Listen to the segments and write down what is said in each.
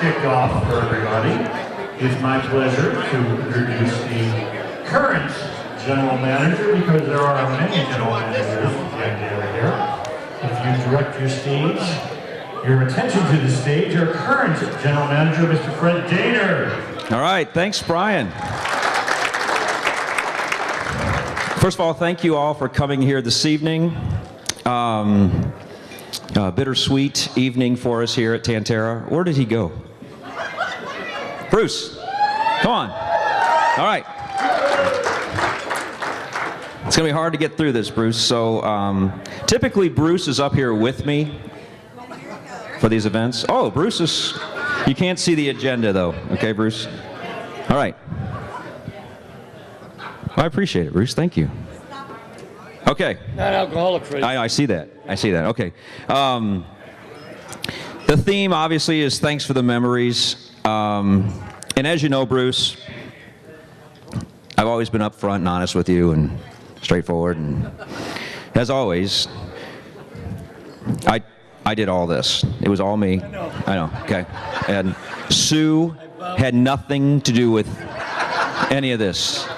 kicked off for everybody, it's my pleasure to introduce the current general manager, because there are many general managers here. If you direct your attention to the stage, our current general manager, Mr. Fred Daner. All right, thanks, Brian. First of all, thank you all for coming here this evening. Bittersweet evening for us here at Tantera. Where did he go? Bruce, come on. All right. It's going to be hard to get through this, Bruce. So typically Bruce is up here with me for these events. Oh, Bruce is, you can't see the agenda though. Okay, Bruce? All right. I appreciate it, Bruce. Thank you. Okay. Non-alcoholic free. I see that. I see that. Okay. The theme, obviously, is thanks for the memories. And as you know, Bruce, I've always been upfront and honest with you and straightforward. And as always, I did all this. It was all me. I know. Okay. And Sue had nothing to do with any of this.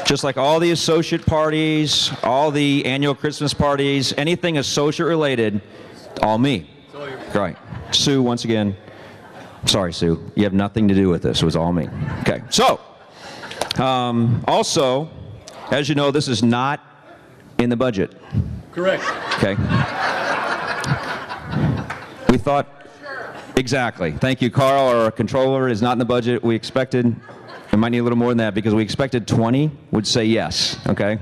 Just like all the associate parties, all the annual Christmas parties, anything associate related, all me. Right. Sue, once again, sorry, Sue. You have nothing to do with this. It was all me. Okay. So, also, as you know, this is not in the budget. Correct. Okay. We thought, exactly. Thank you, Carl. Our controller is not in the budget. We expected. We might need a little more than that because we expected 20 would say yes, okay?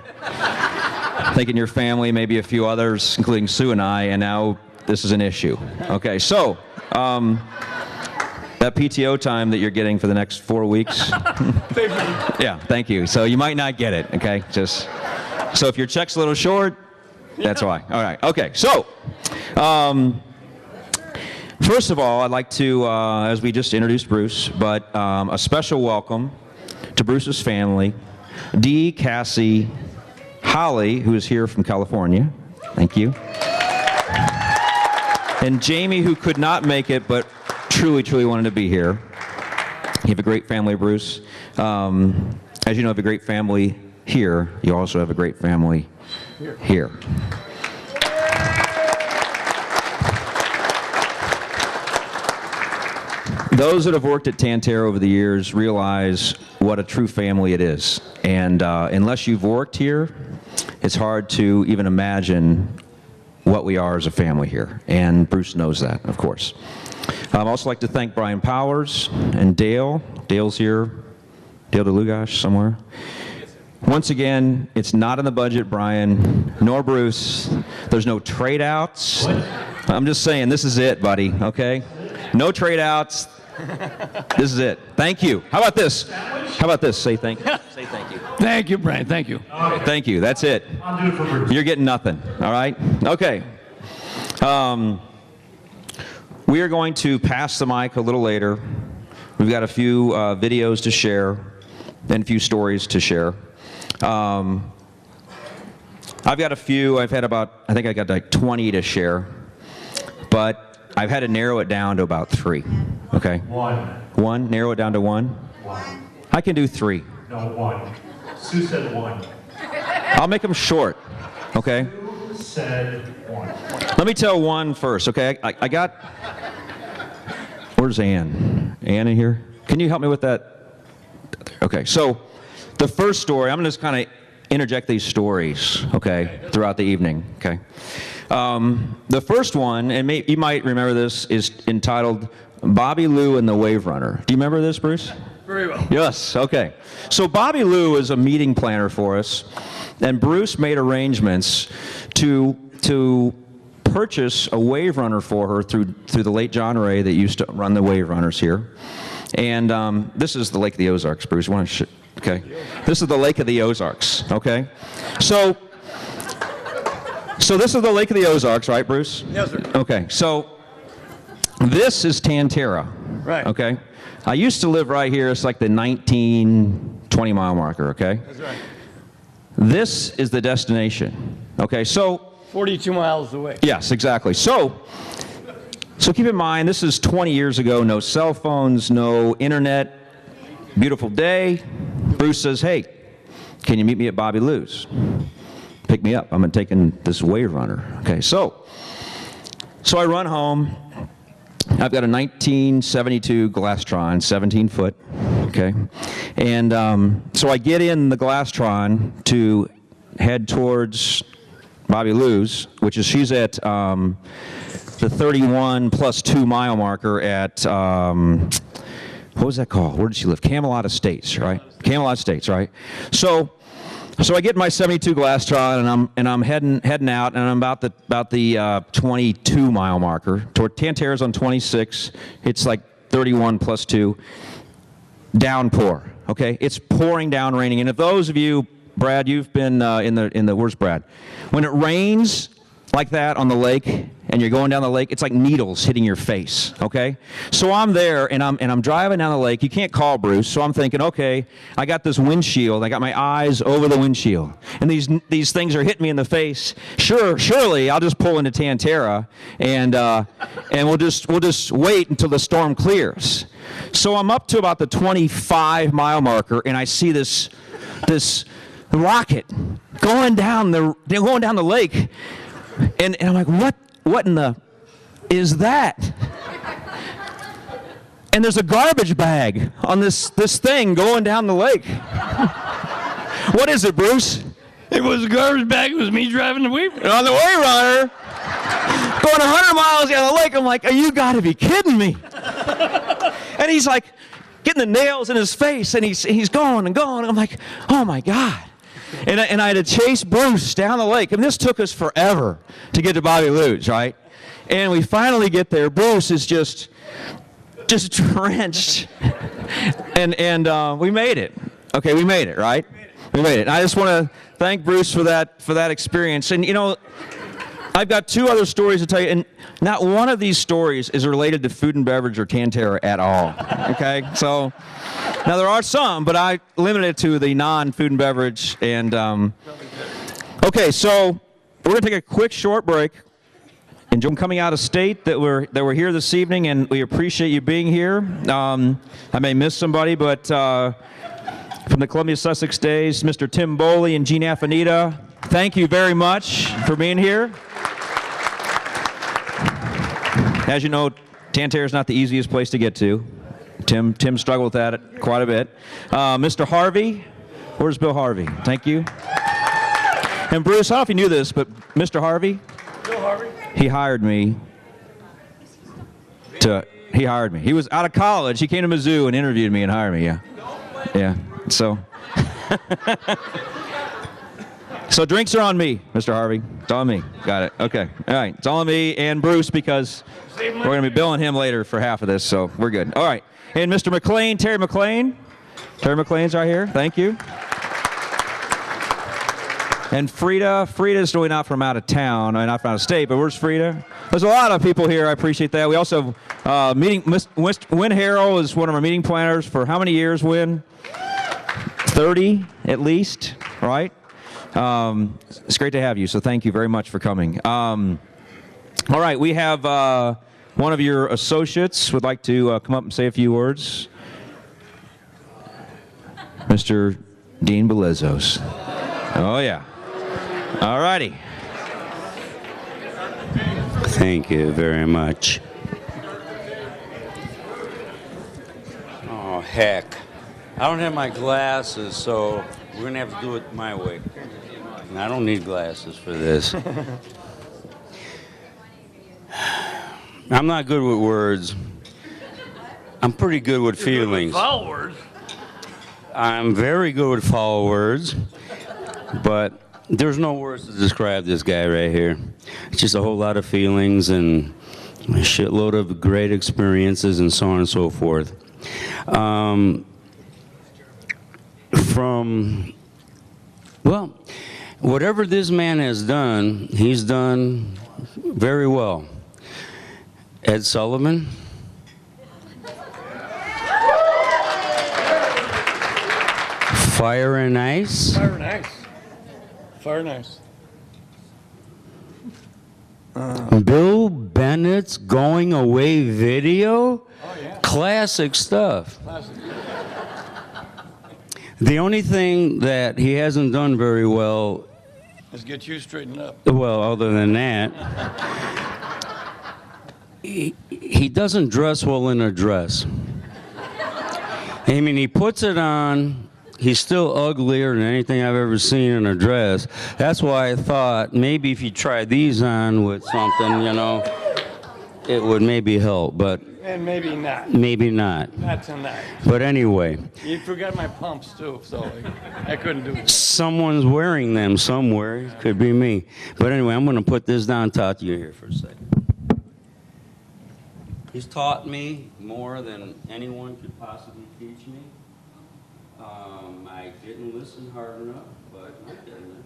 Thinking your family, maybe a few others, including Sue and I, and now this is an issue. Okay, so that PTO time that you're getting for the next 4 weeks. Yeah, thank you. So you might not get it, okay? Just so if your check's a little short, that's why. All right, okay, so first of all, I'd like to, as we just introduced Bruce, but a special welcome to Bruce's family, Dee, Cassie, Holly, who is here from California. Thank you. And Jamie, who could not make it, but truly, truly wanted to be here. You have a great family, Bruce. As you know, you have a great family here. You also have a great family here. Those that have worked at Tantera over the years realize what a true family it is. And unless you've worked here, it's hard to even imagine what we are as a family here. And Bruce knows that, of course. I'd also like to thank Brian Powers and Dale. Dale's here. Dale DeLugash somewhere. Once again, it's not in the budget, Brian, nor Bruce. There's no trade-outs. I'm just saying, this is it, buddy, okay? No trade-outs. This is it. Thank you. How about this? How about this? Say thank you. Say thank you. Thank you, Brian. Thank you. Okay, thank you. That's it. I'll do it for Bruce. You're getting nothing. All right? Okay. We are going to pass the mic a little later. We've got a few videos to share and a few stories to share. I've got a few. I've had about, I think I got like 20 to share. But I've had to narrow it down to about 3. Okay? One? Narrow it down to 1? 1. I can do 3. No, 1. Sue said 1. I'll make them short. Okay? Sue said 1. Let me tell one first, okay? I got... Where's Ann? Ann in here? Can you help me with that? Okay, so the first story, I'm going to just kind of interject these stories, okay, throughout the evening, okay? The first one, and you might remember this, is entitled Bobby Lou and the Wave Runner. Do you remember this, Bruce? Very well. Yes, okay. So Bobby Lou is a meeting planner for us, and Bruce made arrangements to purchase a wave runner for her through the late John Ray that used to run the wave runners here. And this is the Lake of the Ozarks, Bruce. Okay? This is the Lake of the Ozarks, okay? So this is the Lake of the Ozarks, right, Bruce? Yes, sir. Okay, so this is Tantera. Right. Okay? I used to live right here. It's like the 19-20 mile marker, okay? That's right. This is the destination, okay? So 42 miles away. yes, exactly. So So keep in mind, this is 20 years ago, no cell phones, no internet, beautiful day. Bruce says, hey, can you meet me at Bobby Lou's? Pick me up. I'm taking this Wave Runner. Okay, so I run home. I've got a 1972 Glastron, 17 foot, okay? And so I get in the Glastron to head towards Bobby Lou's, which is, she's at the 31 plus 2 mile marker at, what was that called? Where did she live? Camelot Estates, right? Camelot Estates, right? So I get my 72 Glastron and I'm heading out, and I'm about the 22 mile marker. Toward Tantera's on 26. It's like 31 plus 2. Downpour. Okay, it's pouring down, raining. And if those of you, Brad, you've been in the where's Brad? When it rains like that on the lake and you're going down the lake, it's like needles hitting your face, okay? So I'm there and I'm driving down the lake. You can't call Bruce, so I'm thinking, okay, I got this windshield. I got my eyes over the windshield. And these things are hitting me in the face. Surely I'll just pull into Tantera and we'll just wait until the storm clears. So I'm up to about the 25 mile marker and I see this rocket going down the lake. And I'm like, what in the is that? And there's a garbage bag on this thing going down the lake. What is it, Bruce? It was a garbage bag. It was me driving the Wave Runner. On the Wave Runner, going 100 miles down the lake. I'm like, you got to be kidding me. And he's like getting the nails in his face, and he's going and going. I'm like, oh my God. And I had to chase Bruce down the lake. And this took us forever to get to Bobby Lou's, right? And we finally get there. Bruce is just drenched. And we made it. Okay, we made it, right? We made it. And I just want to thank Bruce for that experience. And, you know, I've got 2 other stories to tell you, and not one of these stories is related to food and beverage or Tantera at all, okay? So, now there are some, but I limited it to the non-food and beverage. And, okay, so we're going to take a quick short break. Enjoy coming out of state that we're here this evening, and we appreciate you being here. I may miss somebody, but from the Columbia Sussex days, Mr. Tim Boley and Gene Affinita, thank you very much for being here. As you know, Tantera is not the easiest place to get to. Tim struggled with that quite a bit. Mr. Harvey, where's Bill Harvey? Thank you. And Bruce, I don't know if you knew this, but Mr. Harvey, Bill Harvey? he hired me. He hired me. He was out of college. He came to Mizzou and interviewed me and hired me. Yeah, yeah. So, so drinks are on me, Mr. Harvey. It's on me. Got it. Okay. All right. It's all on me and Bruce because we're going to be billing him later for half of this, so we're good. All right. And Mr. McLean, Terry McLean. Terry McLean's right here. Thank you. And Frida's really not from out of town, not from out of state, but where's Frida? There's a lot of people here. I appreciate that. We also have Win Harrell is one of our meeting planners for how many years, Win? 30 at least, right? It's great to have you, so thank you very much for coming. All right, we have one of your associates would like to come up and say a few words. Mr. Dean Belezos. Oh, yeah. All righty. Thank you very much. Oh, heck. I don't have my glasses, so we're going to have to do it my way. And I don't need glasses for this. I'm not good with words. I'm pretty good with feelings. Followers. I'm very good with follow words, but there's no words to describe this guy right here. It's just a whole lot of feelings and a shitload of great experiences and so on and so forth. Well, whatever this man has done, he's done very well. Ed Sullivan. Fire and Ice. Fire and Ice. Fire and Ice. Bill Bennett's Going Away video? Oh, yeah. Classic stuff. Classic. The only thing that he hasn't done very well, Let's get you straightened up. well, other than that, he doesn't dress well in a dress. I mean, he puts it on, he's still uglier than anything I've ever seen in a dress. That's why I thought maybe if you try these on with something, you know, it would maybe help, but And maybe not. maybe not. Not tonight. But anyway, You forgot my pumps too, so I couldn't do it. someone's wearing them somewhere. Could be me. But anyway, I'm going to put this down and talk to you here for a second. He's taught me more than anyone could possibly teach me. I didn't listen hard enough, but I didn't.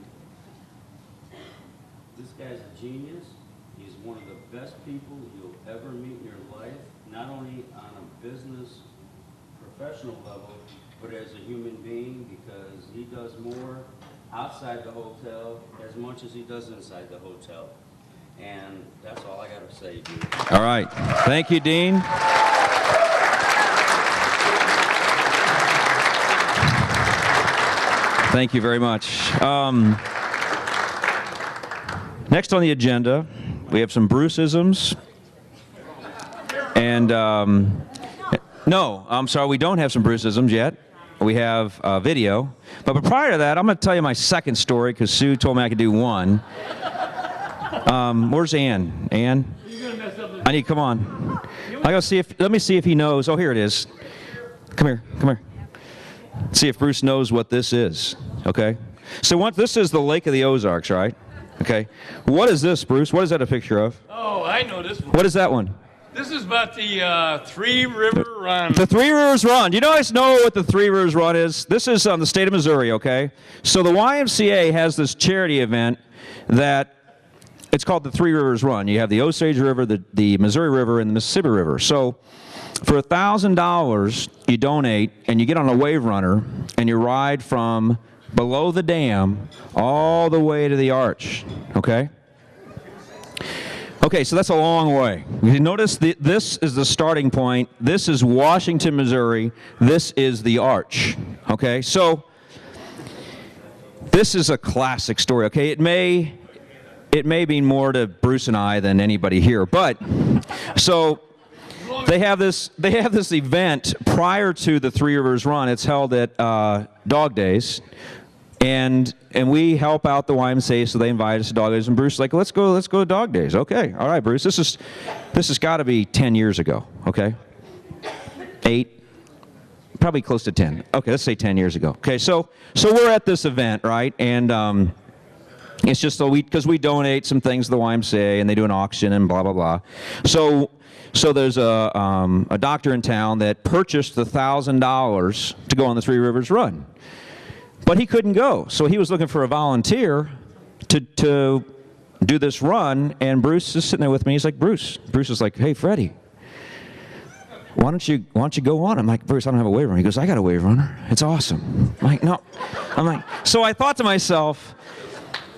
This guy's a genius. He's one of the best people you'll ever meet in your life, not only on a business, professional level, but as a human being, because he does more outside the hotel as much as he does inside the hotel. And that's all I got to say, dude. All right. Thank you, Dean. Thank you very much. Next on the agenda, we have some Bruceisms. And, no, I'm sorry, we don't have some Bruceisms yet. We have video. But prior to that, I'm going to tell you my second story because Sue told me I could do one. Where's Ann? Ann? I need, come on. I gotta see if, let me see if he knows. Oh, here it is. Come here, come here. See if Bruce knows what this is, okay? So what, this is the Lake of the Ozarks, right? Okay. What is this, Bruce? What is that a picture of? Oh, I know this one. What is that one? This is about the Three River Run. The Three Rivers Run. You guys know what the Three Rivers Run is? This is on the state of Missouri, okay? So the YMCA has this charity event that it's called the Three Rivers Run. You have the Osage River, the Missouri River, and the Mississippi River. So for $1,000, you donate, and you get on a wave runner, and you ride from below the dam all the way to the arch, okay? Okay, so that's a long way. You notice this is the starting point. This is Washington, Missouri. This is the arch, okay? So this is a classic story, okay? It may mean more to Bruce and I than anybody here, but so they have this event prior to the Three Rivers Run. It's held at Dog Days, and we help out the YMCA, so they invite us to Dog Days. And Bruce is like, let's go to Dog Days. Okay, all right, Bruce. This has got to be 10 years ago. Okay, 8, probably close to 10. Okay, let's say 10 years ago. Okay, so we're at this event, right? And it's just because we donate some things to the YMCA, and they do an auction and blah blah blah. So there's a doctor in town that purchased the $1,000 to go on the Three Rivers Run, but he couldn't go. So he was looking for a volunteer to do this run. And Bruce is sitting there with me. He's like, Bruce is like, hey Freddie, why don't you go on? I'm like, Bruce, I don't have a wave runner. He goes, I got a wave runner. It's awesome. I'm like, no. I'm like, so I thought to myself,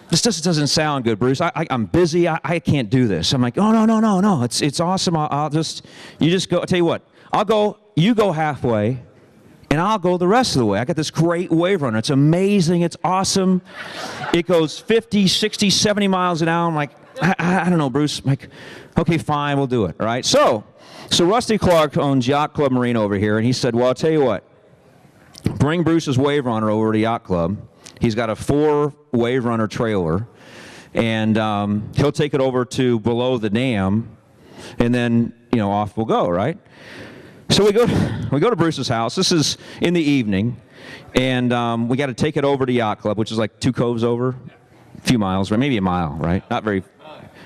this just doesn't sound good, Bruce. I'm busy. I can't do this. I'm like, oh, no. It's awesome. You just go. I'll tell you what. I'll go. You go halfway, and I'll go the rest of the way. I got this great wave runner. It's amazing. It's awesome. It goes 50, 60, 70 miles an hour. I'm like, I don't know, Bruce. I'm like, okay, fine. We'll do it. All right. So Rusty Clark owns Yacht Club Marine over here, and he said, well, I'll tell you what. Bring Bruce's wave runner over to Yacht Club. He's got a 4 wave runner trailer, and he'll take it over to below the dam, and then off we'll go, right? So we go to Bruce's house. This is in the evening, and we got to take it over to Yacht Club, which is like 2 coves over, a few miles, right? Maybe a mile, right? Not very,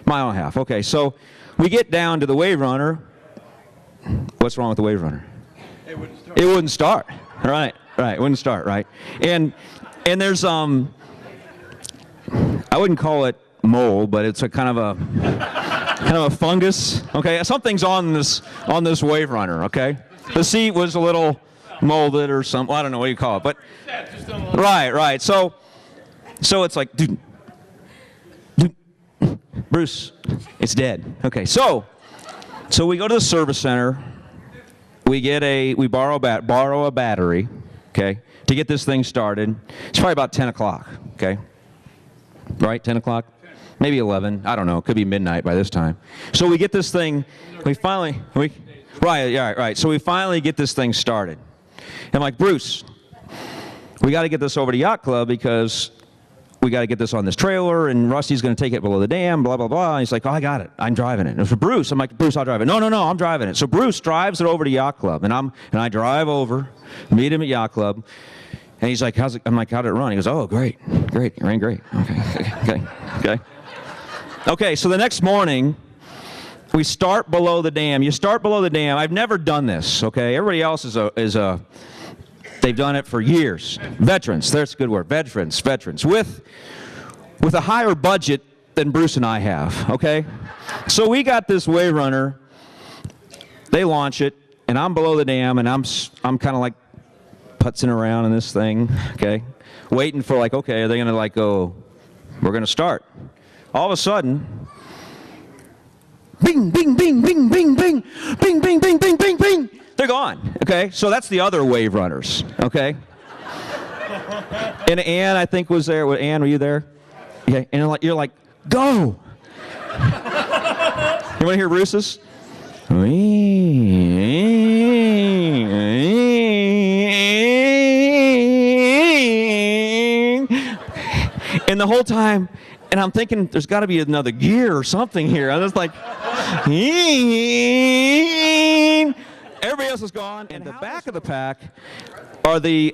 mile and a half. Okay, so we get down to the wave runner. What's wrong with the wave runner? It wouldn't start. It wouldn't start. Right. It wouldn't start, right? And there's I wouldn't call it mold, but it's a kind of a fungus. Okay, something's on this wave runner. Okay, the seat was a little molded or something. I don't know what you call it, but right. So it's like, dude, Bruce, it's dead. Okay, so we go to the service center. We borrow a battery, okay, to get this thing started. It's probably about 10 o'clock, okay? Right, 10 o'clock? Maybe 11, I don't know, it could be midnight by this time. So we get this thing, right, so we finally get this thing started. I'm like, Bruce, we got to get this over to Yacht Club because we got to get this on this trailer, and Rusty's going to take it below the dam, blah, blah, blah. And he's like, oh, I got it. I'm driving it. And for Bruce, I'm like, Bruce, I'll drive it. No, I'm driving it. So Bruce drives it over to Yacht Club, and I drive over, meet him at Yacht Club, and he's like, I'm like, how did it run? He goes, oh, great, it ran great. Okay, so the next morning, we start below the dam. You start below the dam. I've never done this, okay? Everybody else they've done it for years. Veterans, there's a good word, veterans, with a higher budget than Bruce and I have, okay? So we got this wave runner, they launch it, and I'm below the dam, and I'm kind of like putzing around in this thing, okay? Waiting for like, okay, are they gonna like go, we're gonna start. All of a sudden, bing, bing, bing, bing, bing, bing, bing, bing, bing, bing, bing, bing. They're gone, okay? So that's the other wave runners, okay? And Ann, I think, was there. Ann, were you there? Okay, and you're like, go! You want to hear Bruce's? And the whole time, and I'm thinking there's got to be another gear or something here. I was like, everybody else is gone. And the back of the pack are the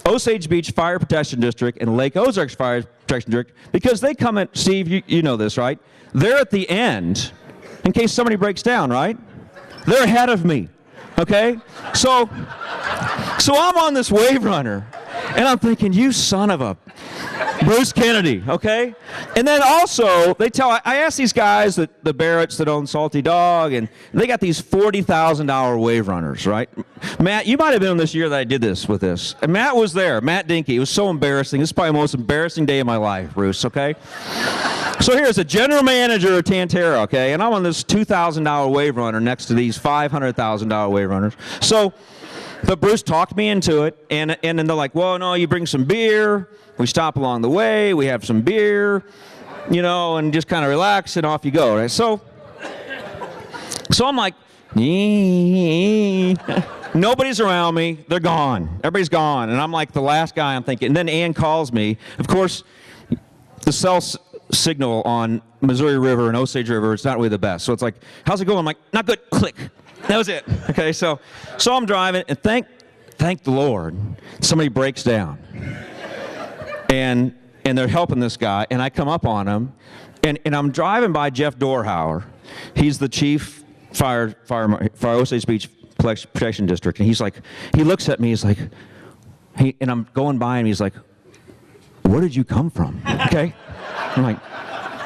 Osage Beach Fire Protection District and Lake Ozarks Fire Protection District, because they come at, Steve, you know this, right? They're at the end in case somebody breaks down, right? They're ahead of me, okay? So I'm on this wave runner, and I'm thinking, you son of a Bruce Kennedy, okay? And then also, I asked these guys, the Barretts that own Salty Dog, and they got these $40,000 wave runners, right? Matt, you might have been on this year that I did this with this. And Matt was there, Matt Dinky. It was so embarrassing. This is probably the most embarrassing day of my life, Bruce, okay? So here's a general manager of Tantera, okay? And I'm on this $2,000 wave runner next to these $500,000 wave runners. But Bruce talked me into it, and then they're like, well, no, you bring some beer. We stop along the way. We have some beer, you know, and just kind of relax, and off you go, right? So I'm like, nobody's around me. They're gone. Everybody's gone. And I'm like the last guy, I'm thinking. And then Ann calls me. Of course, the cell signal on Missouri River and Osage River, it's not really the best. So it's like, how's it going? I'm like, not good. Click. That was it. Okay, so I'm driving, and thank the Lord, somebody breaks down. And they're helping this guy, and I come up on him, and I'm driving by Jeff Dorhauer. He's the chief fire Osage Beach Protection District, and he's like, he looks at me, he's like, and I'm going by him, he's like, where did you come from? Okay? I'm like,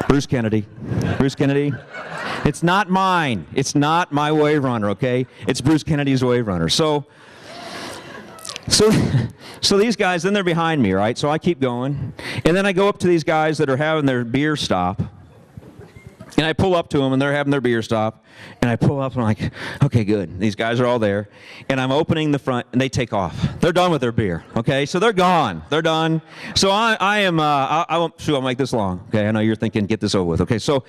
Bruce Kennedy. It's not mine. It's not my wave runner, okay? It's Bruce Kennedy's wave runner. So these guys, then they're behind me, right? So I keep going. And then I go up to these guys that are having their beer stop. And I pull up to them, and they're having their beer stop. And I pull up, and I'm like, okay, good. These guys are all there. And I'm opening the front, and they take off. They're done with their beer, okay? So they're gone. They're done. So I won't, shoot, I'll make this long, okay? I know you're thinking, get this over with, okay? So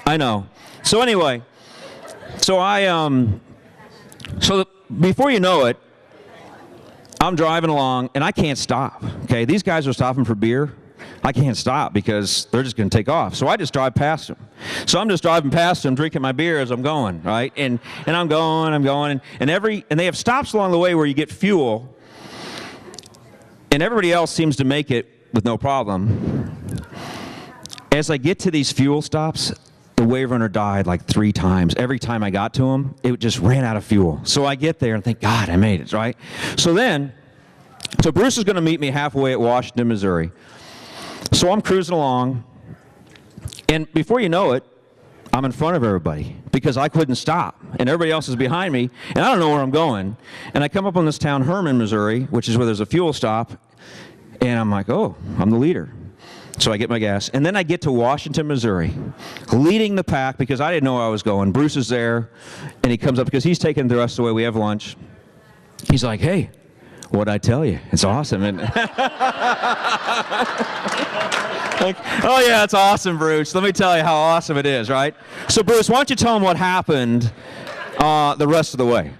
I know. So anyway, before you know it, I'm driving along, and I can't stop, okay? These guys are stopping for beer. I can't stop because they're just going to take off. So I just drive past them. So I'm just driving past them, drinking my beer as I'm going, right? And I'm going, and they have stops along the way where you get fuel, and everybody else seems to make it with no problem. As I get to these fuel stops, the wave runner died like 3 times. Every time I got to him, it just ran out of fuel. So I get there and think, God, I made it, right? So Bruce is going to meet me halfway at Washington, Missouri. So I'm cruising along, and before you know it, I'm in front of everybody because I couldn't stop, and everybody else is behind me, and I don't know where I'm going. And I come up on this town, Herman, Missouri, which is where there's a fuel stop, and I'm like, oh, I'm the leader. So I get my gas. And then I get to Washington, Missouri, leading the pack because I didn't know where I was going. Bruce is there, and he comes up because he's taking the rest away. We have lunch. He's like, hey, what'd I tell you? It's awesome. And like, oh, yeah, it's awesome, Bruce. Let me tell you how awesome it is, right? So, Bruce, why don't you tell him what happened the rest of the way?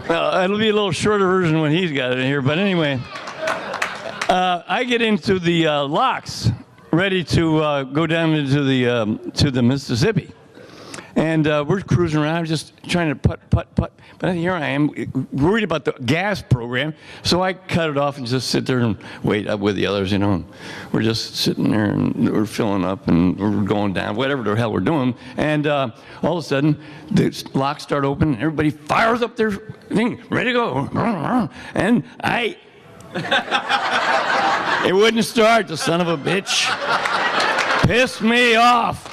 Well, it'll be a little shorter version when he's got it in here. But anyway, I get into the locks, ready to go down into the Mississippi. And we're cruising around, just trying to putt. But here I am, worried about the gas program. So I cut it off and just sit there and wait up with the others, you know. And we're just sitting there and we're filling up and we're going down, whatever the hell we're doing. And all of a sudden, the locks start open and everybody fires up their thing, ready to go. And it wouldn't start, the son of a bitch. Pissed me off.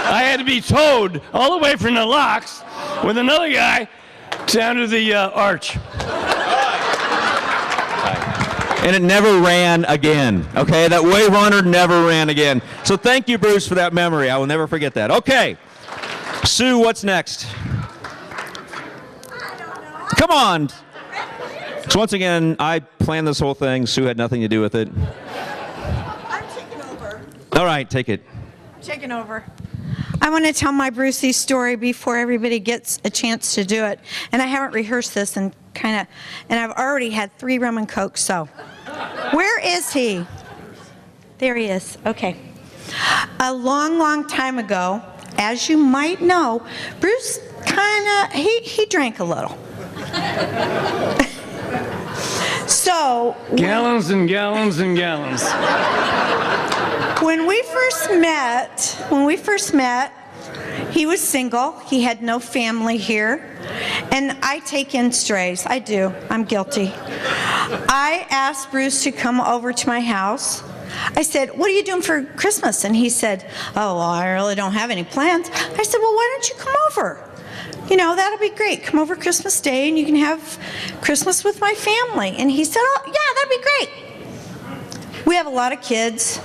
I had to be towed all the way from the locks with another guy down to the arch. And it never ran again, okay? That Wave Runner never ran again. So thank you, Bruce, for that memory. I will never forget that. Okay, Sue, what's next? Come on. So once again, I planned this whole thing. Sue had nothing to do with it. I'm taking over. All right, take it. Taking over. I want to tell my Brucey story before everybody gets a chance to do it. And I haven't rehearsed this and I've already had 3 rum and coke, so. Where is he? There he is. Okay. A long, long time ago, as you might know, Bruce he drank a little. So. Gallons and gallons and gallons. When we first met, he was single. He had no family here. And I take in strays. I do. I'm guilty. I asked Bruce to come over to my house. I said, what are you doing for Christmas? And he said, oh, well, I really don't have any plans. I said, well, why don't you come over? You know, that'll be great. Come over Christmas Day and you can have Christmas with my family. And he said, oh, yeah, that'd be great. We have a lot of kids.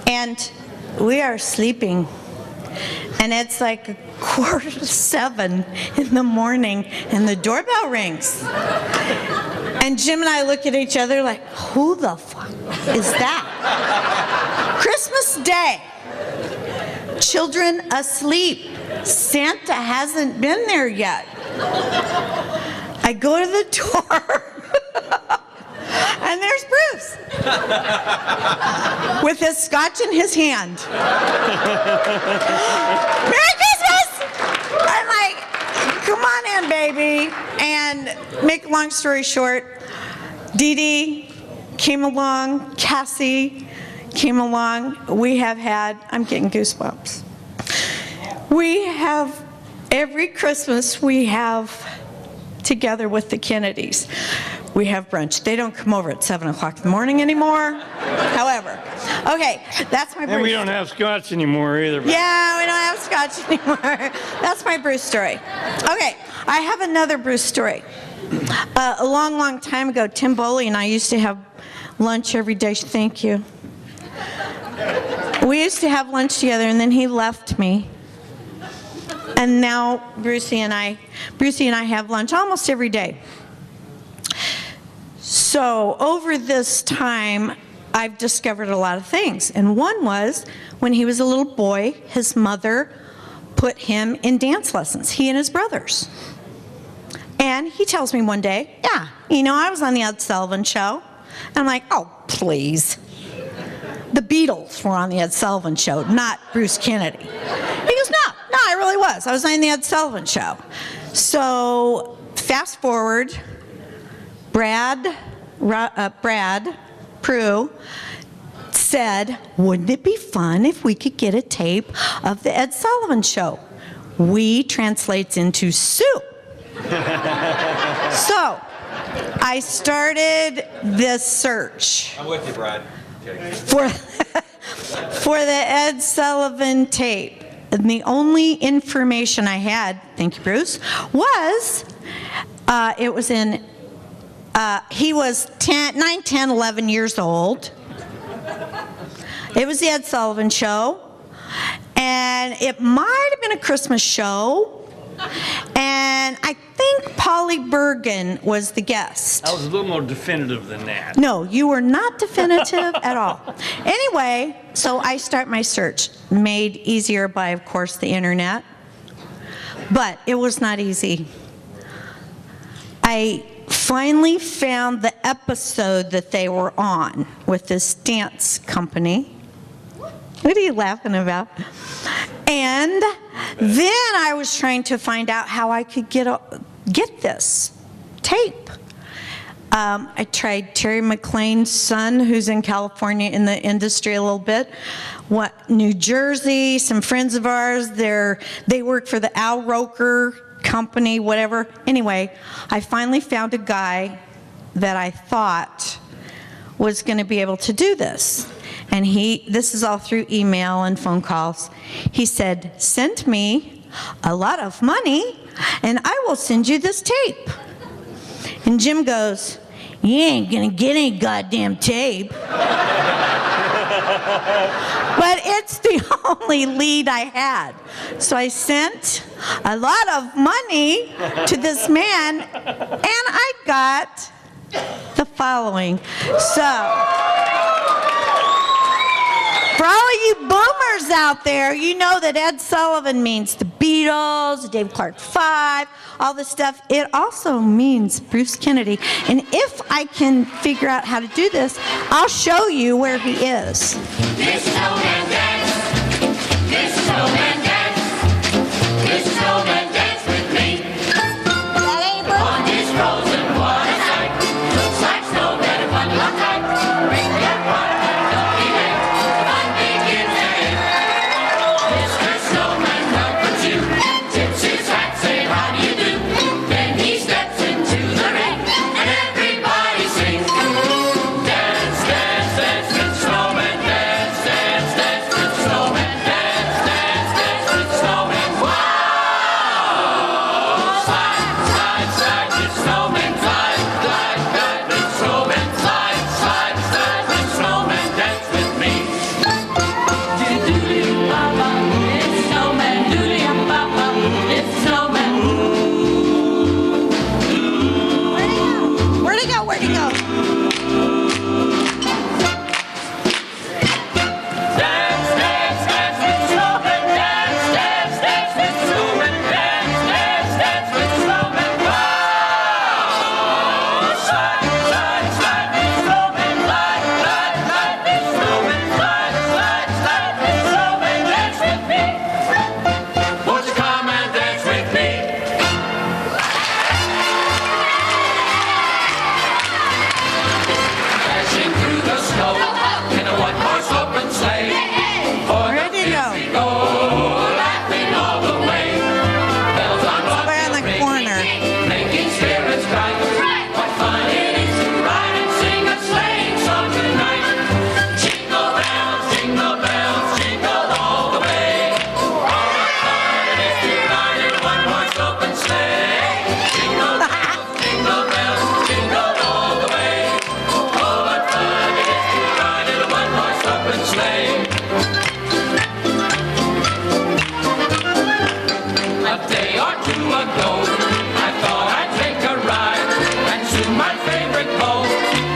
And we are sleeping, and it's like 6:45 in the morning, and the doorbell rings. And Jim and I look at each other like, who the fuck is that? Christmas Day. Children asleep. Santa hasn't been there yet. I go to the door. And there's Bruce with his scotch in his hand. Merry Christmas! I'm like, come on in, baby. And make a long story short, Dee Dee came along, Cassie came along. We have had, I'm getting goosebumps. We have, every Christmas we have together with the Kennedys. We have brunch. They don't come over at 7 o'clock in the morning anymore. However, okay, that's my Bruce. And we don't have scotch anymore either. Yeah, we don't have scotch anymore. That's my Bruce story. Okay, I have another Bruce story. A long, long time ago, Tim Boley and I used to have lunch every day. Thank you. We used to have lunch together, and then he left me. And now Brucey and I have lunch almost every day. So over this time, I've discovered a lot of things. And one was, when he was a little boy, his mother put him in dance lessons, he and his brothers. And he tells me one day, yeah, you know, I was on the Ed Sullivan Show. And I'm like, oh, please. The Beatles were on the Ed Sullivan Show, not Bruce Kennedy. He goes, no, I really was. I was on the Ed Sullivan Show. So fast forward, Brad Prue said, wouldn't it be fun if we could get a tape of the Ed Sullivan Show? We translates into Sue. So I started this search. I'm with you, Brad. For the Ed Sullivan tape. And the only information I had, thank you, Bruce, was it was in, he was 9, 10, 11 years old. It was the Ed Sullivan Show, and it might have been a Christmas show, and I think Polly Bergen was the guest. I was a little more definitive than that. No, you were not definitive at all. Anyway, so I start my search, made easier by, of course, the internet, but it was not easy. I finally found the episode that they were on with this dance company. What are you laughing about? And then I was trying to find out how I could get this tape. I tried Terry McLean's son, who's in California in the industry a little bit. New Jersey, some friends of ours, they work for the Al Roker company, whatever. Anyway, I finally found a guy that I thought was going to be able to do this. And this is all through email and phone calls. He said, send me a lot of money and I will send you this tape. And Jim goes, you ain't gonna get any goddamn tape. But it's the only lead I had. So I sent a lot of money to this man and I got the following. So, for all of you boomers out there, you know that Ed Sullivan means the Beatles, Dave Clark 5, all this stuff. It also means Bruce Kennedy. And if I can figure out how to do this, I'll show you where he is. This snowman dance, this snowman dance, this snowman dance with me. That ain't Bruce. On this frozen water side, looks like snowman and fun luck tight. Bring your water, don't be late, fun begins again. Mr. Snowman welcomes you, tips his hat, say how do you do. Then he steps into the ring, and everybody sings. Dance, dance, dance with snowman, dance, dance, dance with snowman, dance, dance, dance with snowman. Wow! Slide, slide, slide with snowman, glide, glide, glide with snowman, slide, slide, slide with snowman, dance with me. Doodly-baba, it's snowman, doodly-baba, it's snowman. Where'd he go? Where'd he go? Dance, dance, dance with snowman, dance, dance, dance with snowman, dance, dance, dance with snowman. Wow! Slide, slide, slide with snowman, glide, glide, glide with snowman, slide, slide, slide with snowman, dance with me. Won't you come and dance with me? Dashing through the snow in a one-horse open sleigh. For Where'd he go? we go, laughing all the way. Bells on Somewhere in the ringing, corner. making spirits bright. What fun it is to ride and sing a sleighing song tonight. Jingle bells, jingle all the way. Oh, what fun it is to ride in a one-horse open sleigh. Jingle bells, jingle all the way. Oh, what fun it is to ride in a one-horse open sleigh. A day or two ago, I thought I'd take a ride, and soon my favorite beau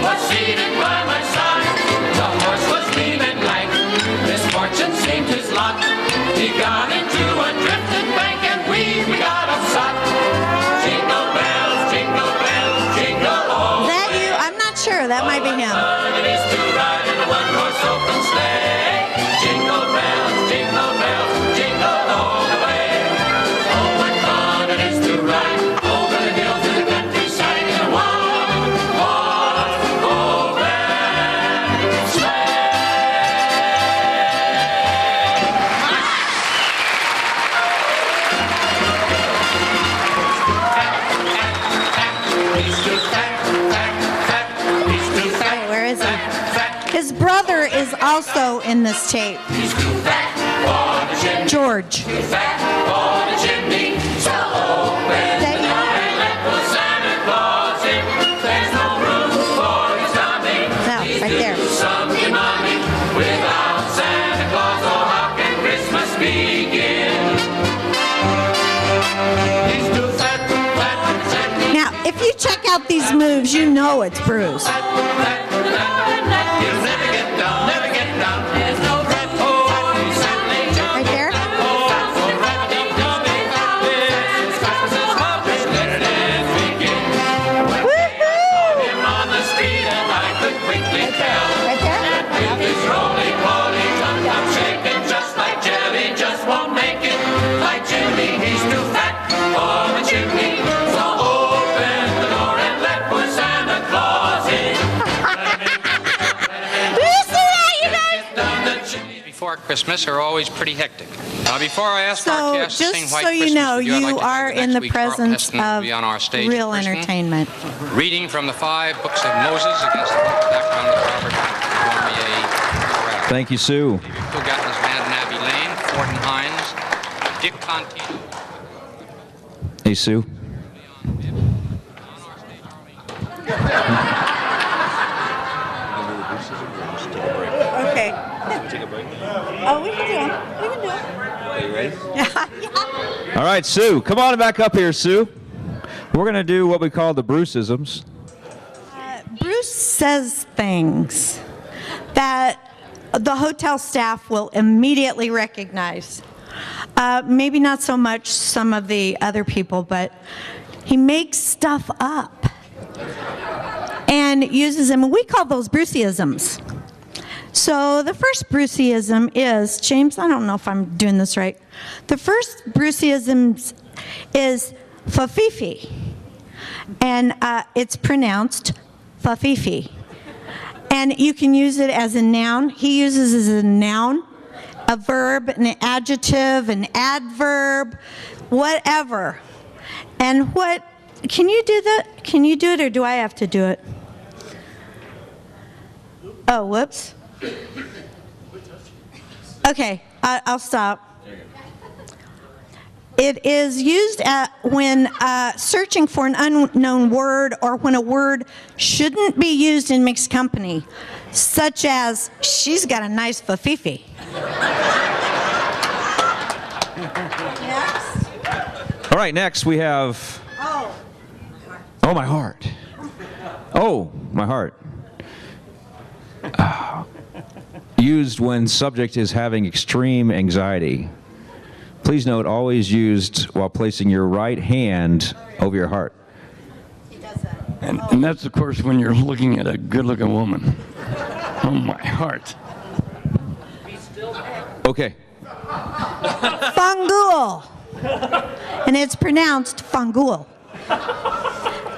was seated by my side. The horse was leaning like misfortune seemed his lot. He got into a drifted bank, and we got upset. Jingle bells, jingle all Is that you? I'm not sure. That might be him. fun it is to ride in a one-horse open sleigh. Jingle bells, jingle all the way. Oh, what fun it is to ride over the hills to the countryside in a one-horse open sleigh. He's too fat, fat, fat. He's too fat. Wait, where is he? Fat, His brother is also in this tape. he's too fat for the chimney. George. Too fat for the chimney. So open That the you? door and let the Santa Claus in. There's no room for his tummy. No, He's right there. do something, mommy, without If you check out these moves, you know it's Bruce. You'll never get down, never get down. There's no red Right there. Woohoo! on the street and I could quickly tell. Right there. With his roly-poly tongue, I'm shaking just like jelly, just won't make it. Like Jimmy, he's too fat for the chimney. So open the door and let poor Santa Claus in. Do you see that, you guys? Down the chimney. Before Christmas are always pretty hectic. Now, before I ask our So, cast to sing just White so you Christmas know, with you, I'd like you to are thank in the next week Charlton presence Heston will of be on our stage real in person, entertainment. reading from the 5 books of Moses against the background of Robert Cormier Corral. Thank you, Sue. David Kilgatton's Van Abbey Lane, Fort and Hines, Dick Contino. Hey, Sue. Okay. Oh, we can do it. We can do it. Are you ready? Yeah. All right, Sue. Come on back up here, Sue. We're going to do what we call the Bruceisms. Bruce says things that the hotel staff will immediately recognize. Maybe not so much some of the other people, but he makes stuff up and uses them. We call those Bruceisms. So the first Bruceism is, James, I don't know if I'm doing this right. The first Bruceism is fafifi, and it's pronounced fafifi. And you can use it as a noun. He uses it as a noun, a verb, an adjective, an adverb, whatever. And what, can you do that? Can you do it, or do I have to do it? Oh, whoops. Okay, I'll stop. It is used when searching for an unknown word, or when a word shouldn't be used in mixed company, such as, she's got a nice fafifi. Next. All right, next we have, Oh, oh, my heart. Oh, my heart. Used when subject is having extreme anxiety. Please note, always used while placing your right hand over your heart. he does that. And that's, of course, when you're looking at a good-looking woman. Oh, my heart. Okay. Fangul. And it's pronounced fangul.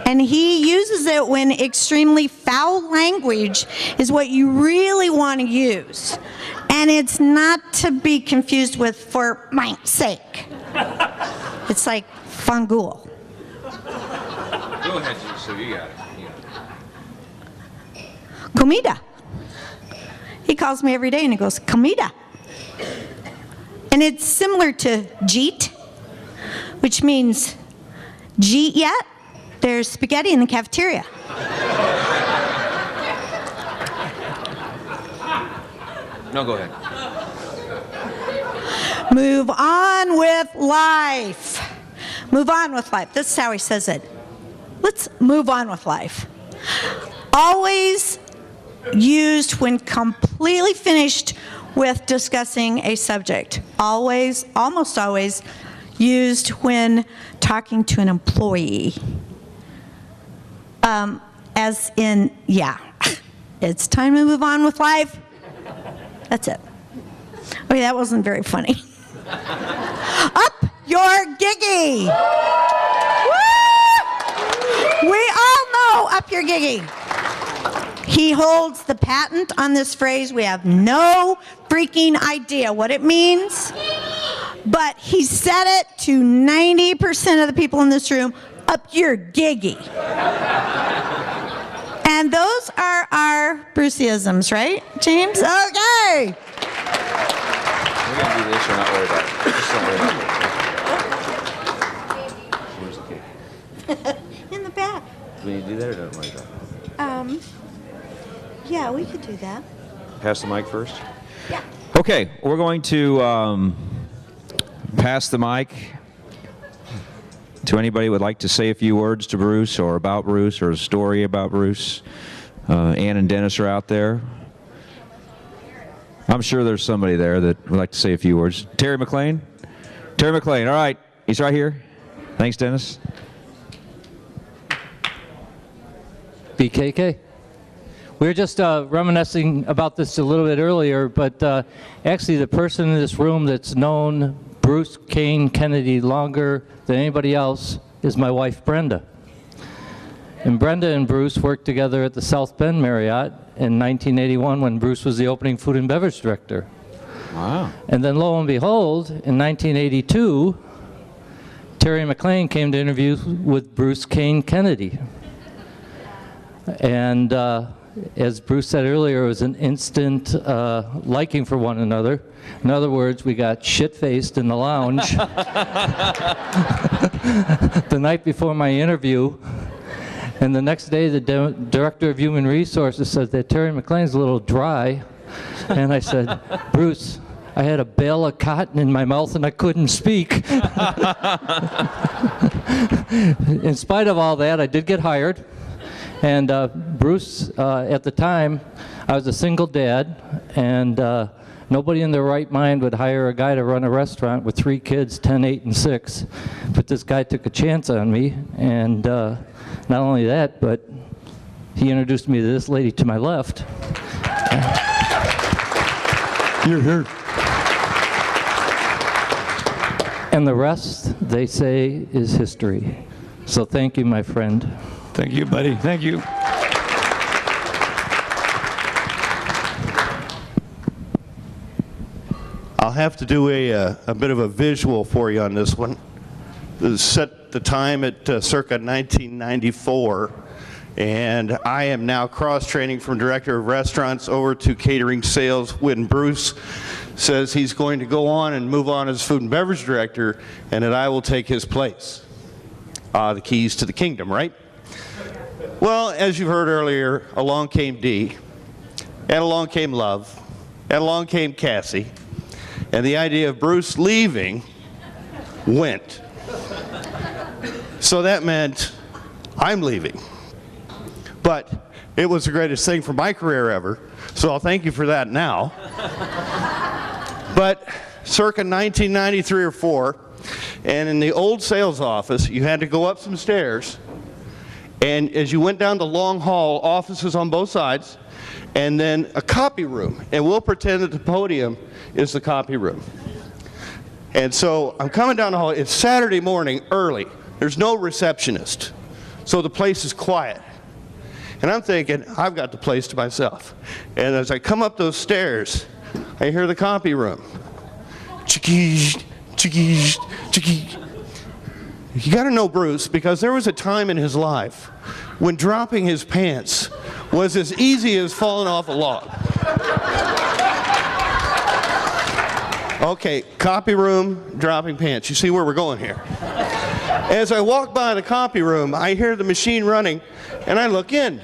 And he uses it when extremely foul language is what you really want to use. And it's not to be confused with for mine's sake. It's like fangul. Go ahead, Sue, you got it. Comida. He calls me every day and he goes, comida. And it's similar to jeet, which means, jeet yet? There's spaghetti in the cafeteria. No, go ahead. Move on with life. Move on with life. This is how he says it. Let's move on with life. Always used when completely finished with discussing a subject. Always, almost always used when talking to an employee. As in, yeah, it's time to move on with life. That's it. Okay, that wasn't very funny. Up your giggy. Woo! We all know up your giggy. He holds the patent on this phrase. We have no freaking idea what it means, but he said it to 90% of the people in this room, up your giggy. And those are our Bruceisms, right, James? Okay. We're going to do this or not worry about it. Just don't worry about it. Where's the cake? In the back. Do we need to do that or don't worry about it? Yeah, we could do that. Pass the mic first? Yeah. Okay, we're going to pass the mic. to anybody who would like to say a few words to Bruce or about Bruce or a story about Bruce? Ann and Dennis are out there. I'm sure there's somebody there that would like to say a few words. Terry McLean? Terry McLean, all right. He's right here. Thanks, Dennis. BKK. We were just reminiscing about this a little bit earlier, but actually the person in this room that's known Bruce Kane Kennedy longer than anybody else is my wife, Brenda. And Brenda and Bruce worked together at the South Bend Marriott in 1981 when Bruce was the opening food and beverage director. Wow. And then lo and behold, in 1982, Terry McLean came to interview with Bruce Kane Kennedy. And as Bruce said earlier, it was an instant liking for one another. In other words, we got shit-faced in the lounge the night before my interview. And the next day, the director of human resources said that Terry McLean's a little dry. And I said, Bruce, I had a bale of cotton in my mouth and I couldn't speak. In spite of all that, I did get hired. And Bruce, at the time, I was a single dad, and nobody in their right mind would hire a guy to run a restaurant with 3 kids, 10, 8, and 6. But this guy took a chance on me, and not only that, but he introduced me to this lady to my left. You're here. And the rest, they say, is history. So thank you, my friend. Thank you, buddy. Thank you. I'll have to do a bit of a visual for you on this one. This is set the time at circa 1994, and I am now cross-training from director of restaurants over to catering sales when Bruce says he's going to go on and move on as food and beverage director, and that I will take his place. The keys to the kingdom, right? Well, as you heard earlier, along came Dee, and along came Love, and along came Cassie, and the idea of Bruce leaving went. So that meant I'm leaving. But it was the greatest thing for my career ever, so I'll thank you for that now. But circa 1993 or 4, and in the old sales office, you had to go up some stairs, and as you went down the long hall, offices on both sides, and then a copy room. And we'll pretend that the podium is the copy room. And so I'm coming down the hall. It's Saturday morning, early. There's no receptionist. So the place is quiet. And I'm thinking, I've got the place to myself. And as I come up those stairs, I hear the copy room. Chickish, chickish, chickish. You got to know Bruce, because there was a time in his life when dropping his pants was as easy as falling off a log. Okay, copy room, dropping pants. You see where we're going here. As I walk by the copy room, I hear the machine running, and I look in.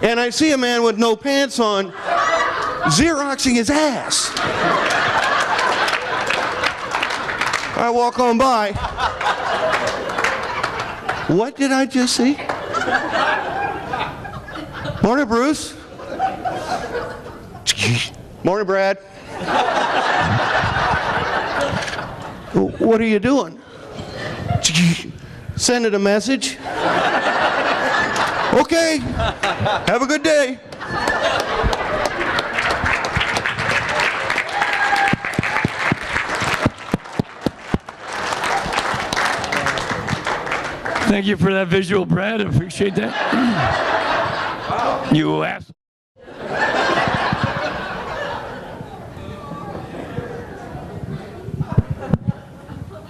And I see a man with no pants on, Xeroxing his ass. I walk on by. What did I just see? Morning, Bruce. Morning, Brad. What are you doing? Sending a message. Okay. Have a good day. Thank you for that visual, Brad. I appreciate that. You ass.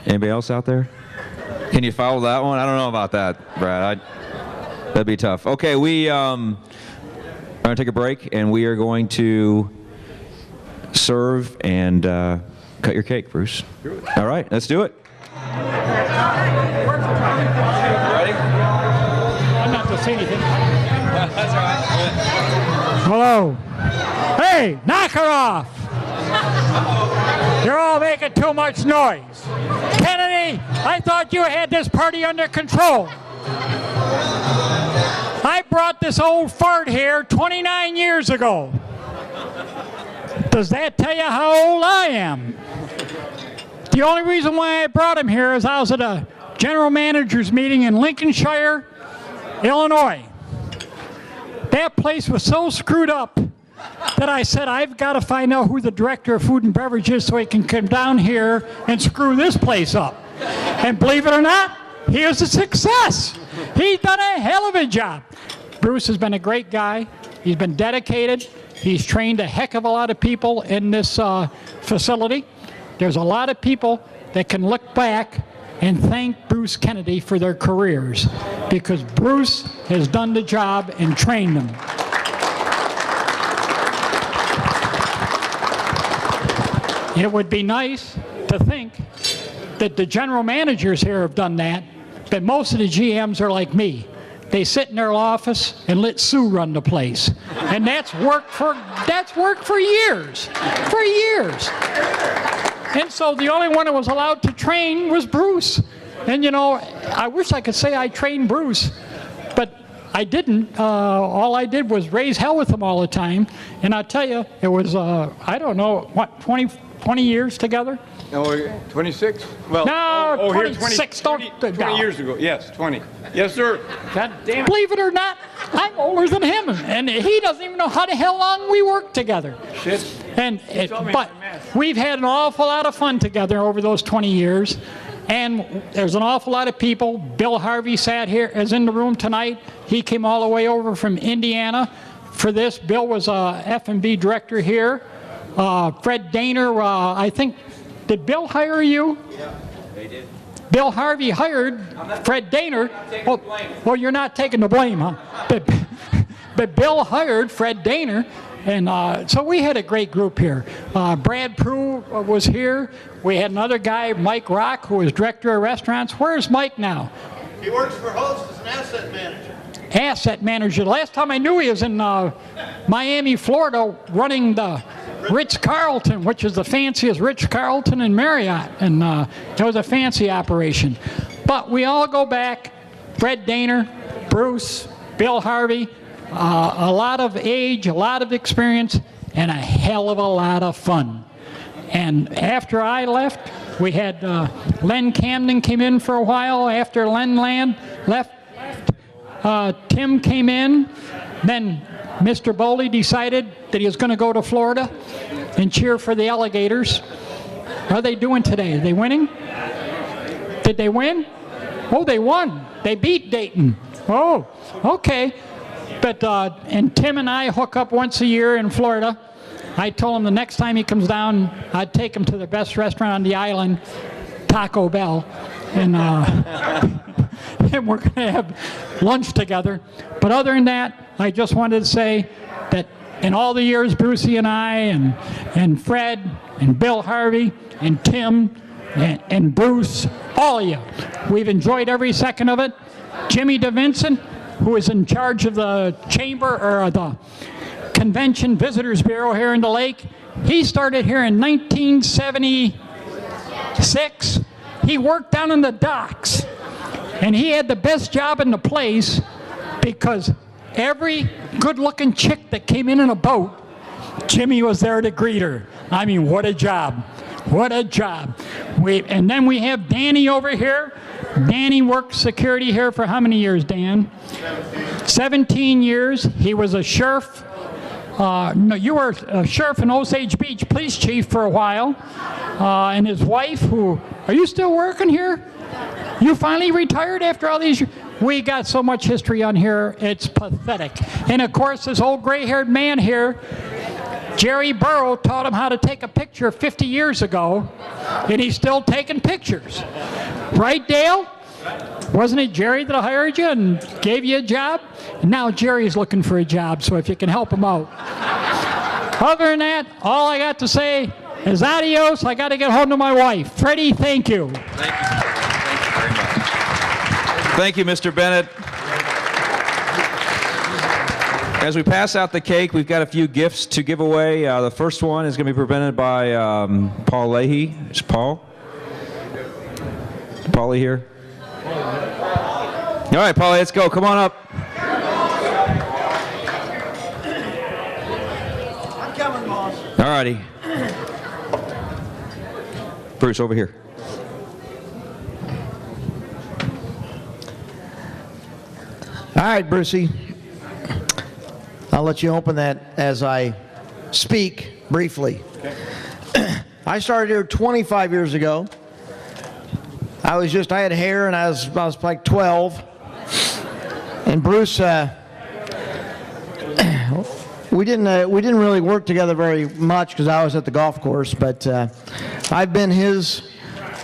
Anybody else out there? Can you follow that one? I don't know about that, Brad. That'd be tough. Okay, we are going to take a break, and we are going to serve and cut your cake, Bruce. All right, let's do it. Ready? I'm not going to say anything. That's all right. Hello. Hey, knock her off. You're all making too much noise. Kennedy, I thought you had this party under control. I brought this old fart here 29 years ago. Does that tell you how old I am? The only reason why I brought him here is I was at a general manager's meeting in Lincolnshire, Illinois. That place was so screwed up that I said, I've got to find out who the director of food and beverage is so he can come down here and screw this place up. And believe it or not, he was a success. He's done a hell of a job. Bruce has been a great guy. He's been dedicated. He's trained a heck of a lot of people in this facility. There's a lot of people that can look back and thank Bruce Kennedy for their careers because Bruce has done the job and trained them. It would be nice to think that the general managers here have done that, but most of the GMs are like me. They sit in their office and let Sue run the place. And that's worked for years. For years. And so the only one that was allowed to train was Bruce. And you know, I wish I could say I trained Bruce, but I didn't. All I did was raise hell with him all the time. And I'll tell you, it was, I don't know, what, 20 years together? No, 26? Well, No, here, 26. 20 years ago. Yes, 20. Yes, sir. God damn it. Believe it or not, I'm older than him, and he doesn't even know how the hell long we worked together. Shit. But we've had an awful lot of fun together over those 20 years, and there's an awful lot of people. Bill Harvey is in the room tonight. He came all the way over from Indiana for this. Bill was a F&B director here. Fred Daner, I think, did Bill hire you? Yeah, they did. Bill Harvey hired Fred Daner. Well, you're not taking the blame, huh? But Bill hired Fred Daner, and so we had a great group here. Brad Prue was here. We had another guy, Mike Rock, who was director of restaurants. Where's Mike now? He works for Host as an asset manager. Asset manager. The last time I knew he was in Miami, Florida, running the Ritz-Carlton, which is the fanciest Ritz-Carlton and Marriott, and it was a fancy operation. But we all go back, Fred Daner, Bruce, Bill Harvey, a lot of age, a lot of experience, and a hell of a lot of fun. And after I left, we had Len Camden came in for a while. After Len left, Tim came in, then Mr. Bowley decided that he was going to go to Florida and cheer for the Alligators. How are they doing today? Are they winning? Did they win? Oh, they won. They beat Dayton. Oh, okay. But, and Tim and I hook up once a year in Florida. I told him the next time he comes down, I'd take him to the best restaurant on the island, Taco Bell. And, and we're going to have lunch together. But other than that, I just wanted to say that in all the years Brucey and I and Fred and Bill Harvey and Tim and Bruce, all of you, we've enjoyed every second of it. Jimmy DeVincent, who is in charge of the chamber or the Convention Visitors Bureau here in the lake, he started here in 1976. He worked down in the docks, and he had the best job in the place because every good-looking chick that came in a boat, Jimmy was there to greet her. I mean, what a job. What a job. And then we have Danny over here. Danny worked security here for how many years, Dan? 17 years. He was a sheriff. No, you were a sheriff in Osage Beach police chief for a while. And his wife, who, are you still working here? You finally retired after all these years? We got so much history on here, it's pathetic. And of course, this old gray-haired man here, Jerry Burrow taught him how to take a picture 50 years ago, and he's still taking pictures. Right, Dale? Wasn't it Jerry that hired you and gave you a job? And now Jerry's looking for a job, so if you can help him out. Other than that, all I got to say is adios. I got to get home to my wife. Freddie, thank you. Thank you. Thank you very much. Thank you, Mr. Bennett. As we pass out the cake, we've got a few gifts to give away. The first one is going to be presented by Paul Leahy. Is Paul? Paulie here? All right, Paulie, let's go. Come on up. I'm coming, boss. All righty. Bruce, over here. All right, Brucey. I'll let you open that as I speak briefly. Okay. I started here 25 years ago. I had hair and I was like 12. And Bruce, we didn't really work together very much because I was at the golf course, but I've been his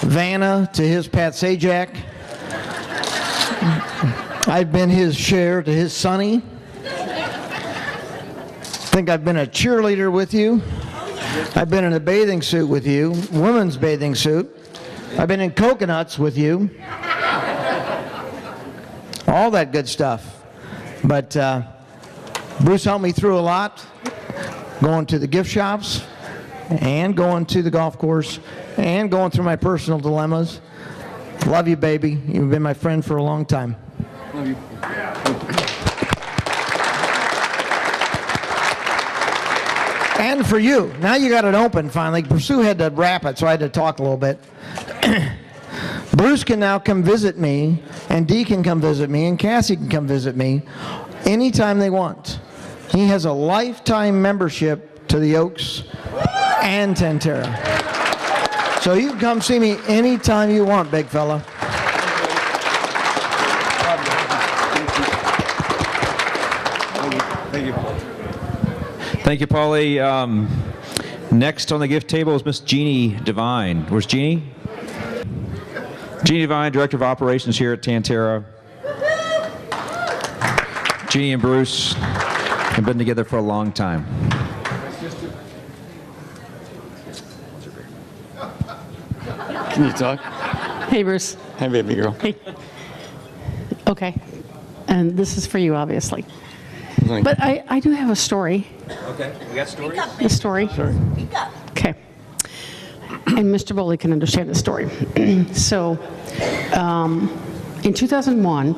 Vanna to his Pat Sajak. I've been his Cher to his Sonny. I think I've been a cheerleader with you. I've been in a bathing suit with you, women's bathing suit. I've been in coconuts with you. All that good stuff. But Bruce helped me through a lot, going to the gift shops and going to the golf course and going through my personal dilemmas. Love you, baby. You've been my friend for a long time. Love you. And for you, now you got it open finally. Sue had to wrap it, so I had to talk a little bit. Bruce can now come visit me, and Dee can come visit me, and Cassie can come visit me anytime they want. He has a lifetime membership to the Oaks and Tantera. So you can come see me anytime you want, big fella. Thank you, Paulie. Next on the gift table is Miss Jeannie Devine. Where's Jeannie? Jeannie Devine, Director of Operations here at Tantera. Jeannie and Bruce have been together for a long time. Can you talk? Hey, Bruce. Hi, baby girl. Hey. Okay. And this is for you, obviously. But I do have a story. Okay, we got stories? A story. Sorry. Okay. And Mr. Bowley can understand the story. So, in 2001,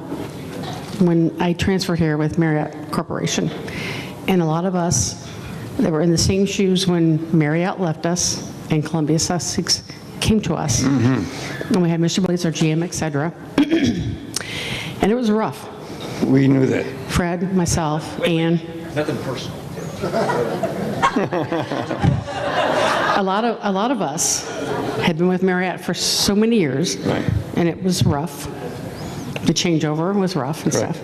when I transferred here with Marriott Corporation, and a lot of us that were in the same shoes when Marriott left us and Columbia Sussex came to us, and we had Mr. Bowley as our GM, etc. And it was rough. We knew that. Fred, myself, Ann. Nothing personal. A lot of us had been with Marriott for so many years, Right. and it was rough. The changeover was rough and Right. stuff.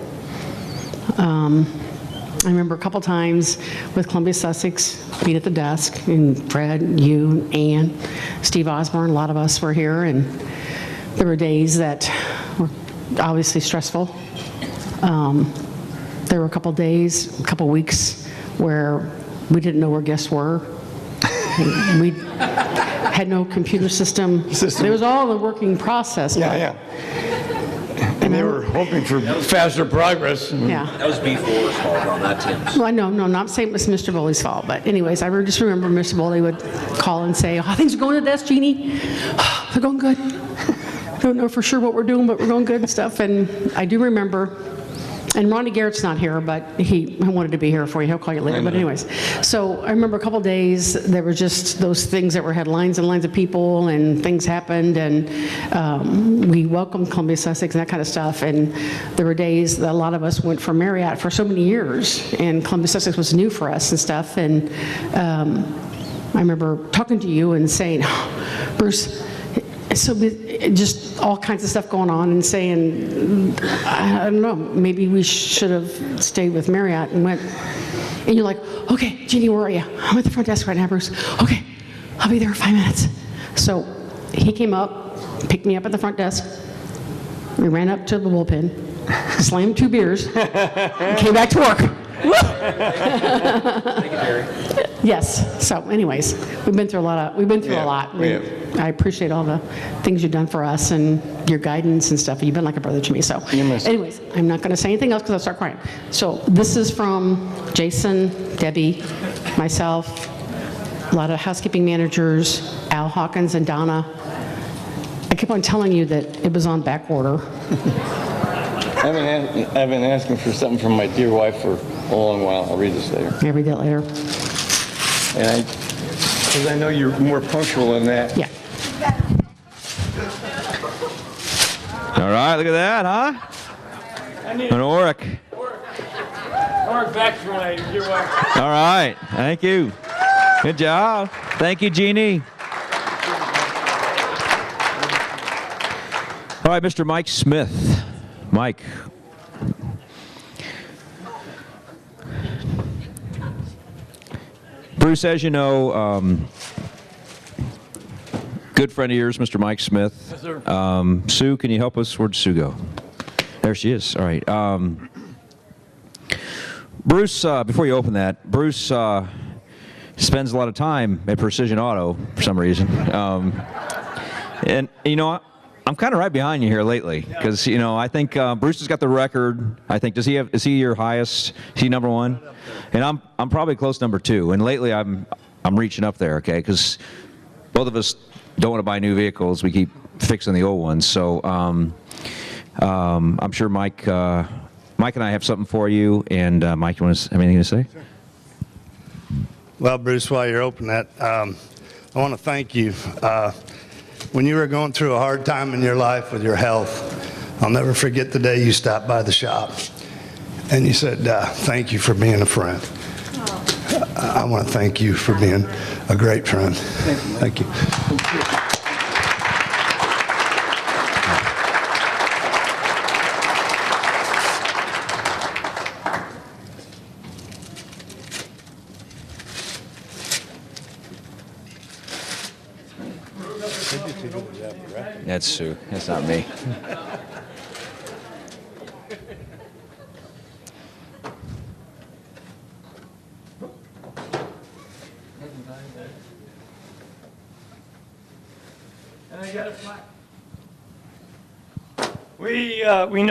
I remember a couple times with Columbia Sussex being at the desk, and Fred, you, Ann, Steve Osborne, a lot of us were here, and there were days that were obviously stressful. There were a couple days, a couple weeks where we didn't know where guests were. We had no computer system. It was all a working process. Yeah. And they were hoping for faster progress. Yeah. That was B4's fault, not Tim's. Well, no, not saying it was Mr. Bowley's fault, but anyways, I just remember Mr. Bowley would call and say, "Oh, things are going to the desk, Jeannie. They're going good. Don't know for sure what we're doing, but we're going good and stuff." And I do remember. And Ronnie Garrett's not here, but he wanted to be here for you. He'll call you later. But anyways, so I remember a couple days, there were just those things that had lines and lines of people, and things happened, and we welcomed Columbia Sussex and that kind of stuff. And there were days that a lot of us went for Marriott for so many years, and Columbia Sussex was new for us and stuff. And I remember talking to you and saying, "Bruce, so just all kinds of stuff going on," and saying, "I don't know, maybe we should have stayed with Marriott," and went, and you're like, "Okay, Jeannie, where are you?" "I'm at the front desk right now, Bruce." "Okay, I'll be there in 5 minutes." So he came up, picked me up at the front desk. We ran up to the bullpen, slammed 2 beers, and came back to work. Yes. So, anyways, we've been through a lot. I appreciate all the things you've done for us and your guidance and stuff. You've been like a brother to me. So, anyways, I'm not going to say anything else because I'll start crying. So, this is from Jason, Debbie, myself, a lot of housekeeping managers, Al Hawkins and Donna. I keep on telling you that it was on back order. I've been asking for something from my dear wife for a long while. I'll read this later. I'll read that later. And because I know you're more punctual than that. Yeah. All right, look at that, huh? An Oric. Mark back for my dear wife. All right, thank you. Good job. Thank you, Jeannie. All right, Mr. Mike Smith. Mike. Bruce, as you know, good friend of yours, Mr. Mike Smith. Yes, sir. Sue, can you help us? Where'd Sue go? There she is. All right. Bruce, before you open that, Bruce spends a lot of time at Precision Auto for some reason. And, you know, I'm kind of right behind you here lately because, you know, I think Bruce has got the record. I think, is he your highest? Is he number one? And I'm probably close to number two. And lately I'm reaching up there, okay? Because both of us don't want to buy new vehicles. We keep fixing the old ones. So I'm sure Mike and I have something for you. And Mike, you want to have anything to say? Sure. Well, Bruce, while you're opening that, I want to thank you. When you were going through a hard time in your life with your health, I'll never forget the day you stopped by the shop and you said, thank you for being a friend. I want to thank you for being a great friend. Thank you. That's Sue. That's not me. We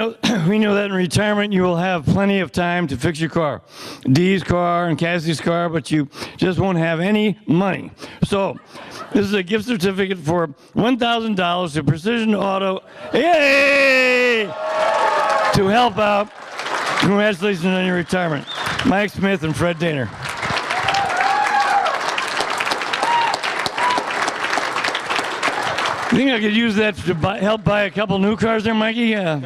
know that in retirement you will have plenty of time to fix your car, Dee's car and Cassie's car, but you just won't have any money. So this is a gift certificate for $1,000 to Precision Auto. Yay! To help out. Congratulations on your retirement. Mike Smith and Fred Daner. You think I could use that to help buy a couple new cars there, Mikey? Yeah.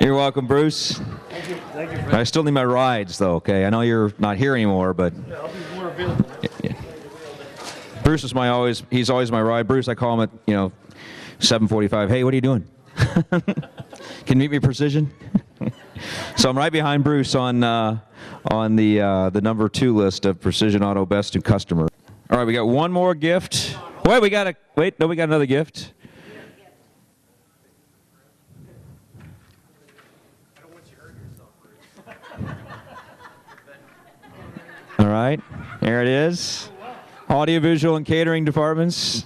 You're welcome, Bruce. Thank you. Thank you, I still need my rides, though, okay? I know you're not here anymore, but... Yeah, I'll be more available. Yeah. Bruce is he's always my ride. Bruce, I call him at, 7:45. Hey, what are you doing? Can you meet me at Precision? So I'm right behind Bruce on the number 2 list of Precision Auto Best in Customer. All right, we got one more gift. We got another gift. All right, there it is. Audiovisual and catering departments.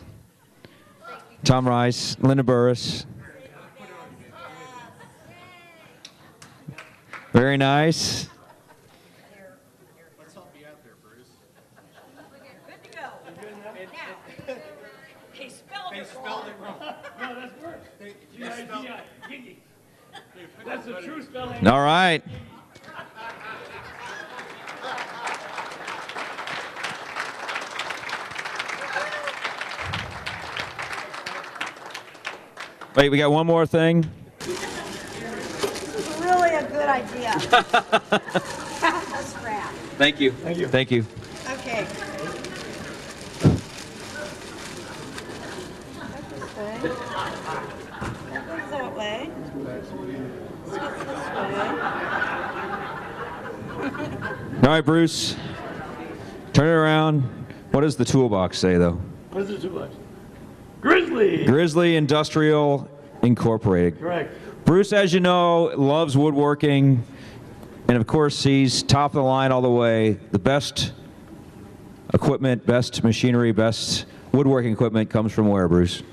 Tom Rice, Linda Burris. Very nice. That's the true spelling. All right. Wait, we got one more thing. It's really a good idea. Let's wrap. Thank you. Thank you. Thank you. Okay. That way. All right, Bruce. Turn it around. What does the toolbox say, though? What is the toolbox? Grizzly! Grizzly Industrial Incorporated. Correct. Bruce, as you know, loves woodworking. And of course, he's top of the line all the way. The best equipment, best machinery, best woodworking equipment comes from where, Bruce?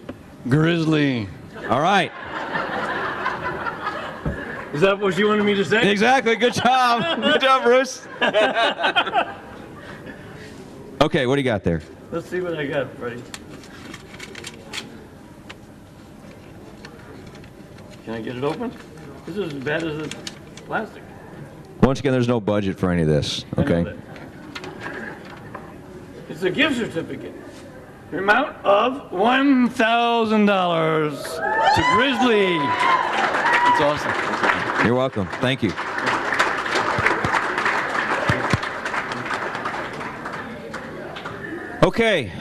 Grizzly. All right. Is that what you wanted me to say? Exactly. Good job. Good job, Bruce. Okay, what do you got there? Let's see what I got, Freddie. Can I get it open? This is as bad as the plastic. Once again, there's no budget for any of this, I know okay? that. It's a gift certificate. The amount of $1,000 to Grizzly. That's awesome. You're welcome. Thank you. Okay.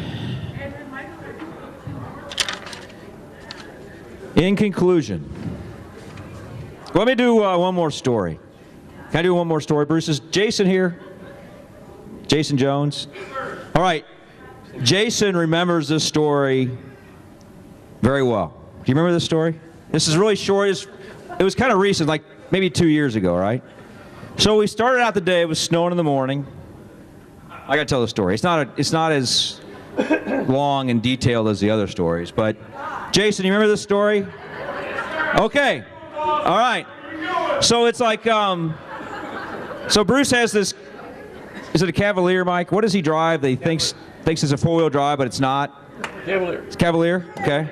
In conclusion, let me do one more story. Can I do one more story, Bruce? Is Jason here? Jason Jones? All right. Jason remembers this story very well. Do you remember this story? This is really short. It was kind of recent, like maybe 2 years ago, right? So we started out the day. It was snowing in the morning. I got to tell the story. It's not as long and detailed as the other stories. But Jason, you remember this story? Okay. All right. So it's like, so Bruce has this. Is it a Cavalier, Mike? What does he drive that he thinks it's a four-wheel drive, but it's not? Cavalier. It's Cavalier? Okay.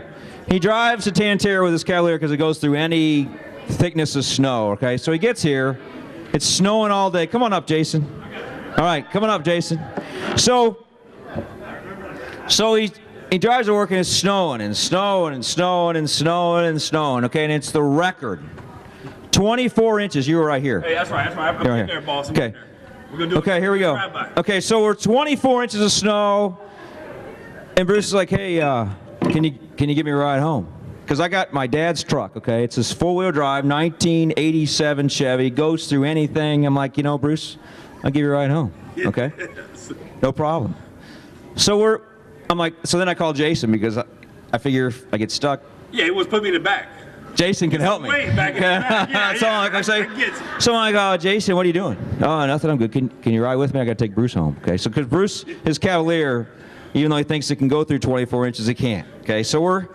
He drives to Tanterra with his Cavalier because it goes through any thickness of snow, okay? So he gets here. It's snowing all day. Come on up, Jason. All right, coming up, Jason. So he drives to work and it's snowing and snowing and snowing and snowing and snowing, okay? And it's the record. 24 inches. You were right here. Hey, that's right. I'm Right right here. there, boss. I'm Okay. right there. We're gonna do Okay, here we go. drive-by. Okay, so we're 24 inches of snow, and Bruce is like, "Hey, can you give me a ride home? Because I got my dad's truck. Okay, it's this four-wheel drive, 1987 Chevy, goes through anything." I'm like, Bruce, I'll give you a ride home. Okay, no problem. So then I call Jason because I figure if I get stuck, Yeah, it was put me in the back. Jason can help me. Way back in the back. Yeah, So I say, so I'm like, Jason, what are you doing? Oh, nothing, I'm good. Can you ride with me? I got to take Bruce home. Okay, so because Bruce, his Cavalier, even though he thinks it can go through 24 inches, it can't. Okay, so I'm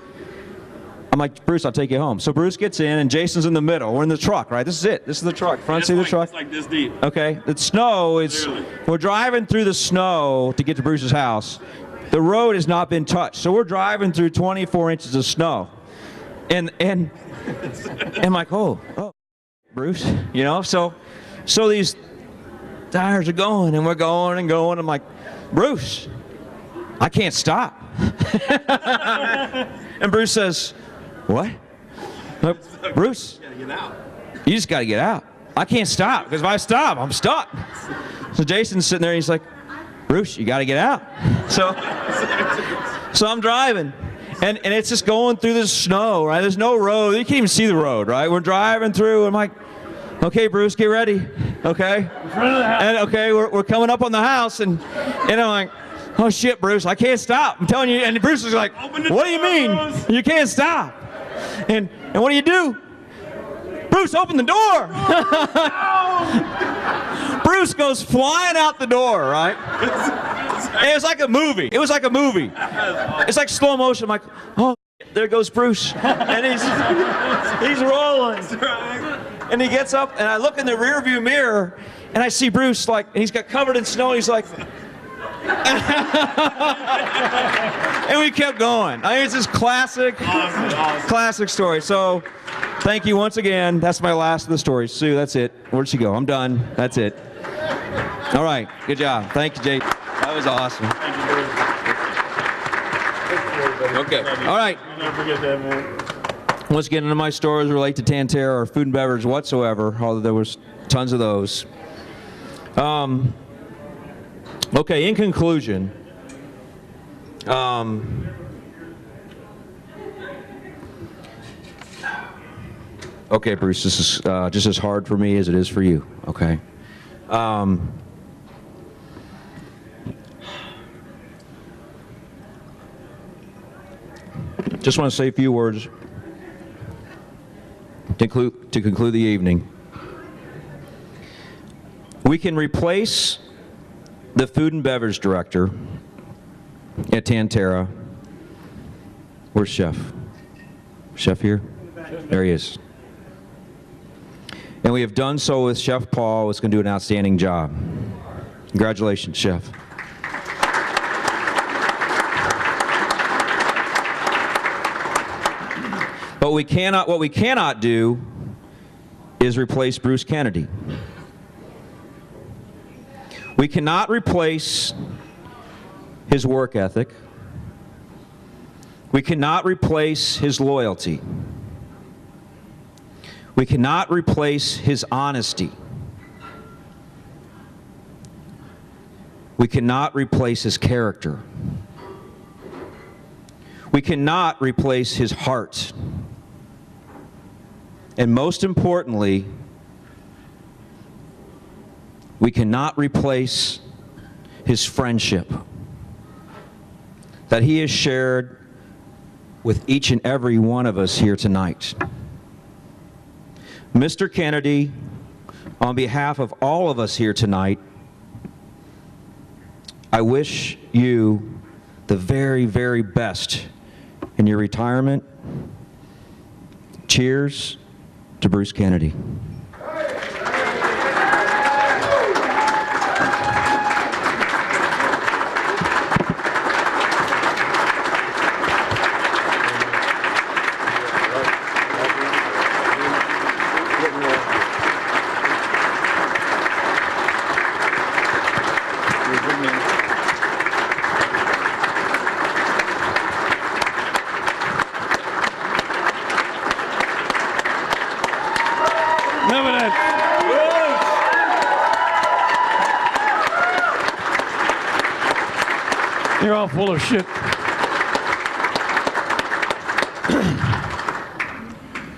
like, Bruce, I'll take you home. So Bruce gets in, and Jason's in the middle. We're in the truck, right? This is it. This is the truck. Front seat of the truck. It's like this deep. Okay, the snow is, we're driving through the snow to get to Bruce's house. The road has not been touched, so we're driving through 24 inches of snow. And I'm like, oh, Bruce, so these tires are going, and we're going and going. I'm like, Bruce, I can't stop. And Bruce says, what? Bruce, you just got to get out. I can't stop, because if I stop, I'm stuck. So Jason's sitting there, and he's like, Bruce, you got to get out. So I'm driving. And it's just going through the snow, right? There's no road. You can't even see the road, right? We're driving through. I'm like, okay, Bruce, get ready, okay? And okay, we're coming up on the house, and I'm like, oh shit, Bruce, I can't stop. I'm telling you. And Bruce is like, what do you mean? You can't stop? And what do you do? Bruce, open the door. Bruce goes flying out the door, right? It was like a movie. It was like a movie. It's like slow motion. I'm like, oh, there goes Bruce. And he's rolling. And he gets up, and I look in the rearview mirror, and I see Bruce, and he's got covered in snow, and he's like, and we kept going. I mean, it's this classic story. So, thank you once again. That's my last of the stories. Sue, that's it. Where'd she go? I'm done. That's it. All right. Good job. Thank you, Jake. That was awesome. Okay. All right. Never forget that, man. Once again, none of my stories relate to Tanterra or food and beverage whatsoever, although there was tons of those. Okay, in conclusion, okay, Bruce, this is just as hard for me as it is for you, okay? Just want to say a few words to conclude the evening. We can replace the food and beverage director at Tantera. Where's Chef? Chef here? There he is. And we have done so with Chef Paul, who's going to do an outstanding job. Congratulations, Chef. But what we cannot do is replace Bruce Kennedy. We cannot replace his work ethic. We cannot replace his loyalty. We cannot replace his honesty. We cannot replace his character. We cannot replace his heart. And most importantly, we cannot replace his friendship that he has shared with each and every one of us here tonight. Mr. Kennedy, on behalf of all of us here tonight, I wish you the very, very best in your retirement. Cheers to Bruce Kennedy. You're all full of shit.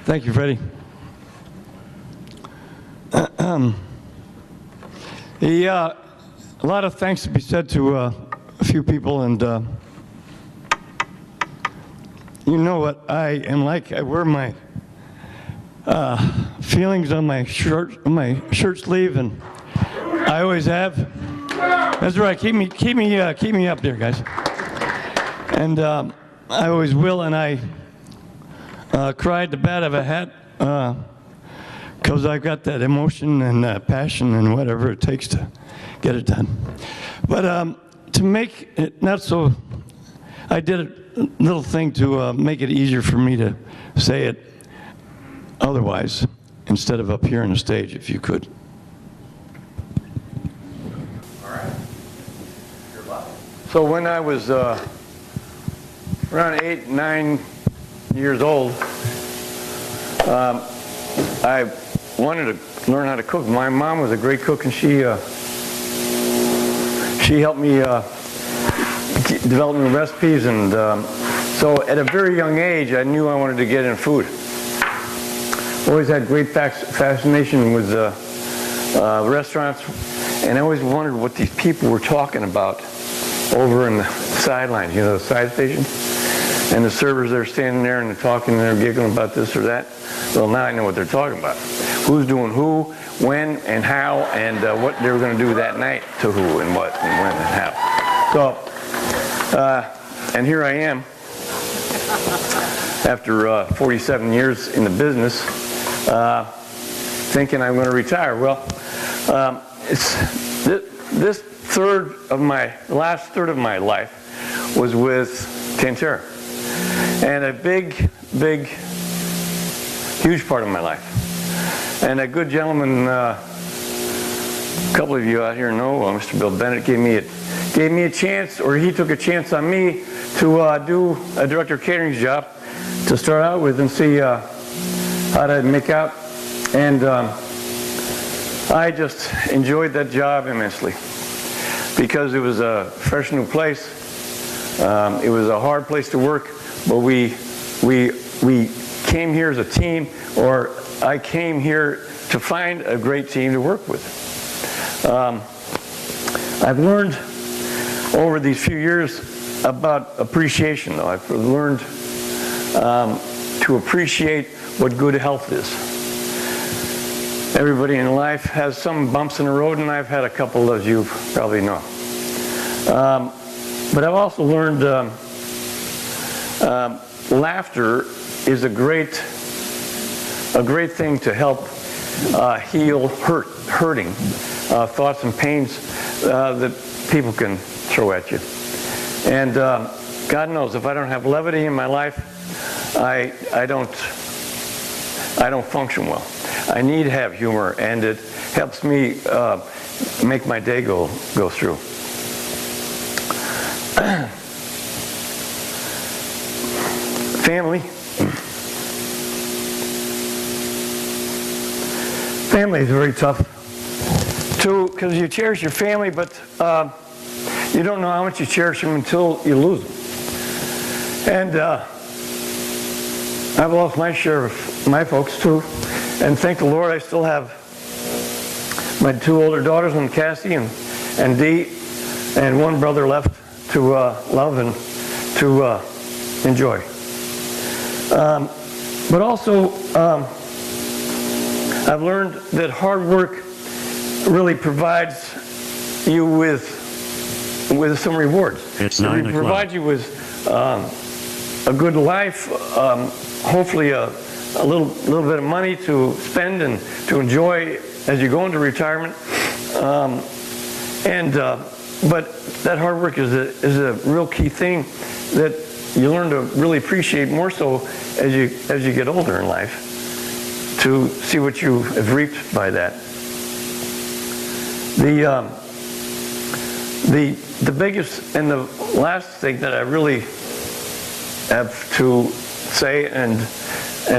Thank you, Freddie. A lot of thanks to be said to a few people, and you know what I am like. I wear my feelings on my shirt sleeve, and I always have. That's right. Keep me up there, guys. And I always will, and I cried the bat of a hat because I've got that emotion and passion and whatever it takes to get it done. But to make it not so, I did a little thing to make it easier for me to say it otherwise, instead of up here on the stage, if you could. So when I was around 8, 9 years old, I wanted to learn how to cook. My mom was a great cook, and she helped me develop new recipes. And so at a very young age, I knew I wanted to get in food. Always had great fascination with restaurants, and I always wondered what these people were talking about over in the sidelines, you know, the side stations. And the servers, they're standing there and they're talking and they're giggling about this or that. Well, now I know what they're talking about. Who's doing who, when, and how, and what they were going to do that night to who and what and when and how. So, and here I am, after 47 years in the business, thinking I'm going to retire. Well, this last third of my life was with Tantera. And a big, huge part of my life. And a good gentleman, a couple of you out here know, Mr. Bill Bennett gave me a chance, or he took a chance on me to do a director of catering's job to start out with and see how to make out. And I just enjoyed that job immensely, because it was a fresh new place. It was a hard place to work, but we came here as a team, or I came here to find a great team to work with. I've learned over these few years about appreciation, though. I've learned to appreciate what good health is. everybody in life has some bumps in the road, and I've had a couple, as you probably know. But I've also learned laughter is a great thing to help heal hurting thoughts and pains that people can throw at you. And God knows, if I don't have levity in my life, I don't function well. I need to have humor, and it helps me make my day go through. Family. Family is very tough too, because you cherish your family, but you don't know how much you cherish them until you lose them. And I've lost my share of my folks too, and thank the Lord I still have my 2 older daughters, and Cassie and Dee, and 1 brother left to love and to enjoy. But also, I've learned that hard work really provides you with some rewards. It's It 9 o'clock. provides you with a good life, hopefully a little bit of money to spend and to enjoy as you go into retirement. But that hard work is a real key thing that you learn to really appreciate more so as you get older in life, to see what you have reaped by that. The biggest and the last thing that I really have to say and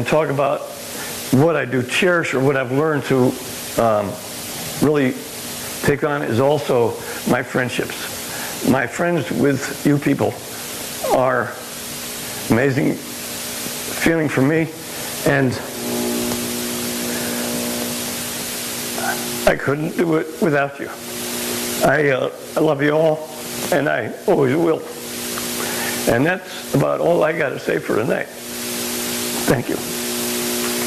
talk about, what I do cherish or what I've learned to really take on, is also my friendships. My friends with you people are amazing feeling for me, and I couldn't do it without you. I love you all, and I always will. And that's about all I got to say for tonight. Thank you.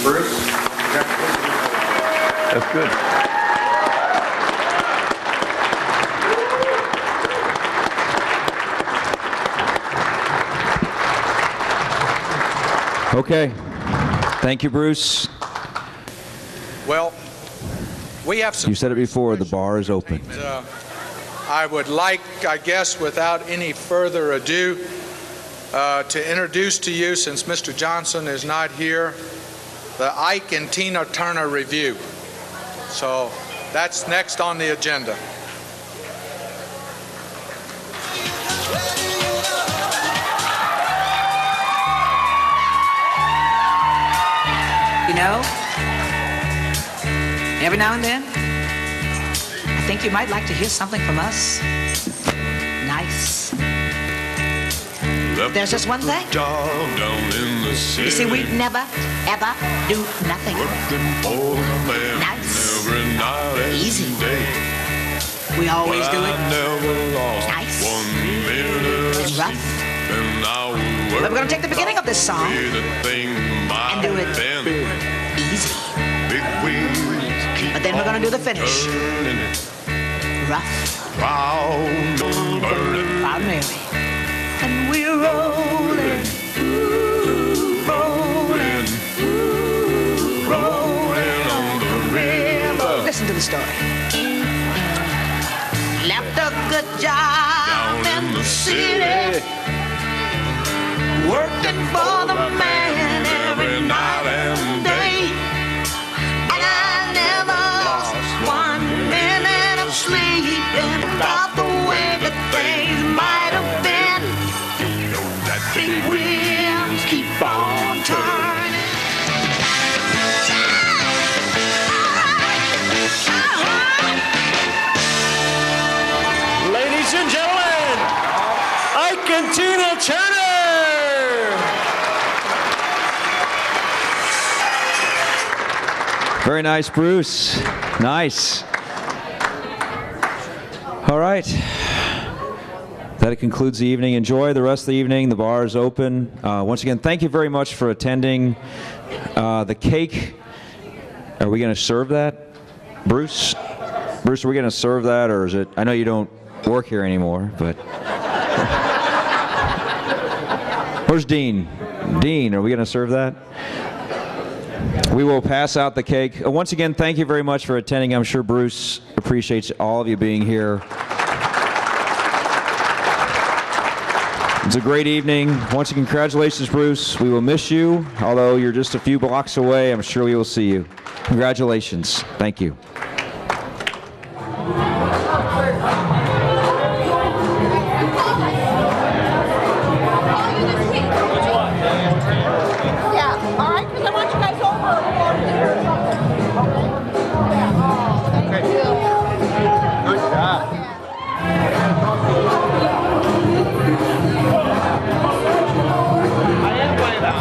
Bruce? That's good. Okay. Thank you, Bruce. Well, we have some. You said it before, the bar is open. I would like, I guess, without any further ado, to introduce to you, since Mr. Johnson is not here, the Ike and Tina Turner Review. So that's next on the agenda. You know, every now and then, I think you might like to hear something from us. Nice. There's just one thing. You see, we never, ever do nothing. Nice. Easy. We always do it nice and rough. But we're going to take the beginning of this song and do it easy. But then we're going to do the finish. Rough. Proud Mary. And we're rolling, rolling, rolling on the river. Listen to the story. Left a good job in the city, working for the man every night and day. And I never lost 1 minute of sleep about the way that things might have been. Big wheels keep on turning. Ladies and gentlemen, Ike and Tina Turner. Very nice, Bruce. Nice. All right. That concludes the evening. Enjoy the rest of the evening. The bar is open. Once again, thank you very much for attending. The cake Are we going to serve that? Bruce? Bruce, are we going to serve that, or is it, I know you don't work here anymore, but. Where's Dean? Dean, are we going to serve that? We will pass out the cake. Once again, thank you very much for attending. I'm sure Bruce appreciates all of you being here. It's a great evening. Once again, congratulations, Bruce. We will miss you. Although you're just a few blocks away, I'm sure we will see you. Congratulations. Thank you. Yeah, all right, because I want you guys over here or something. Okay? Yeah. Thank you. Good job. I am playing now.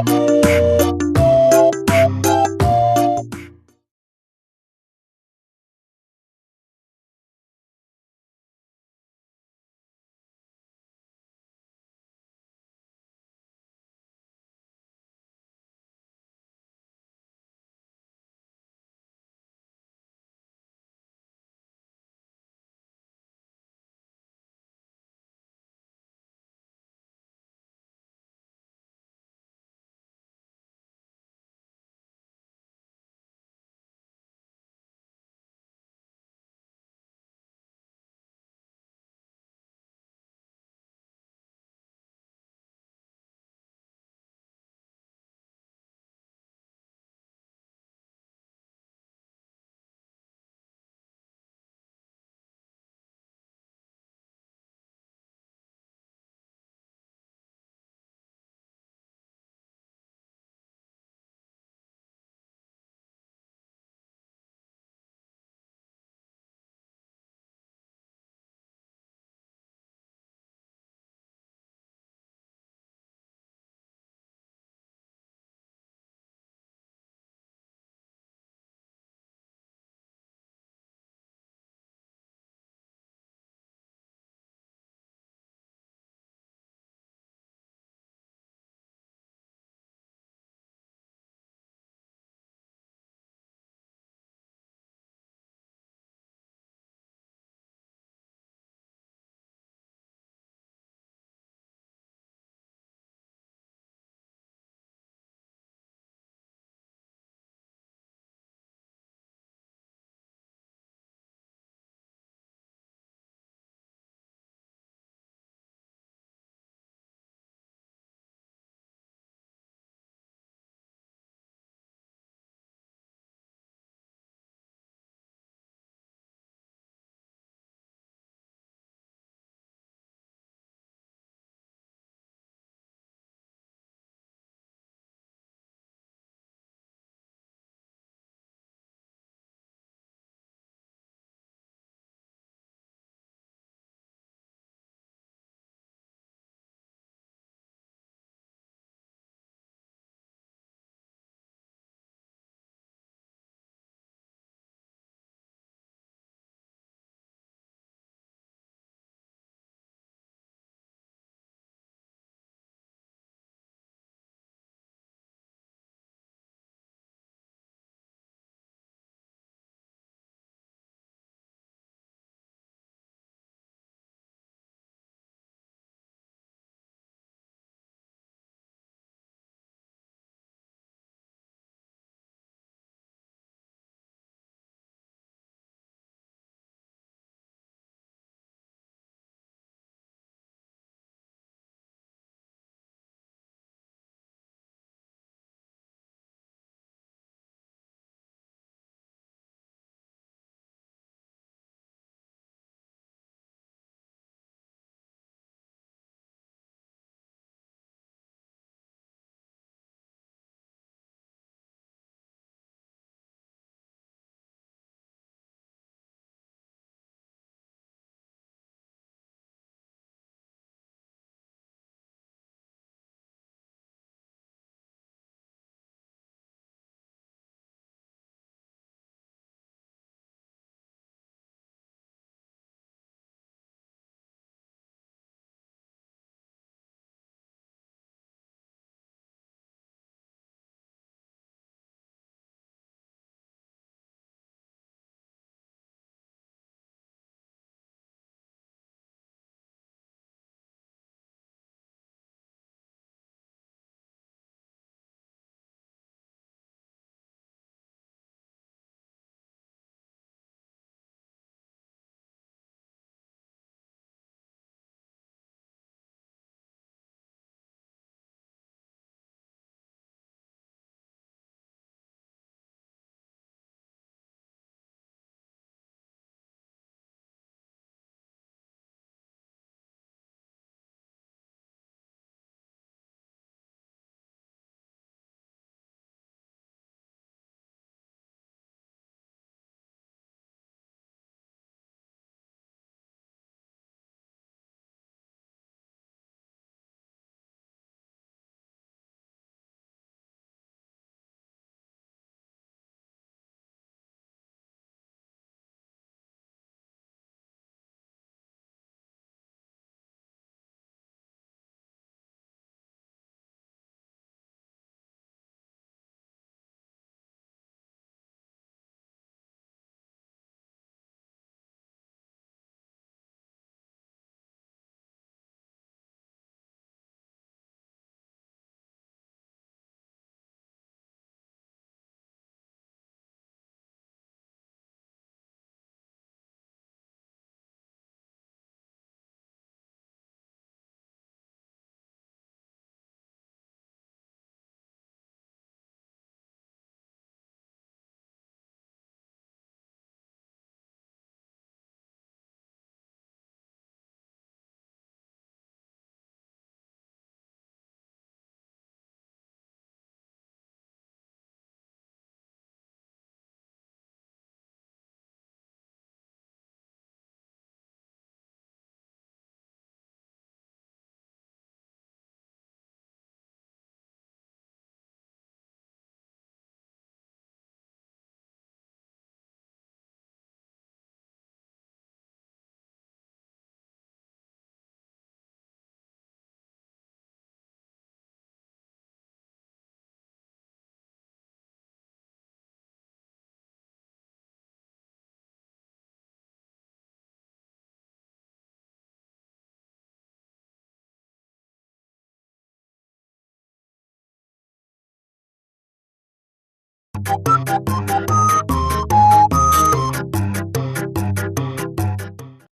Thank you.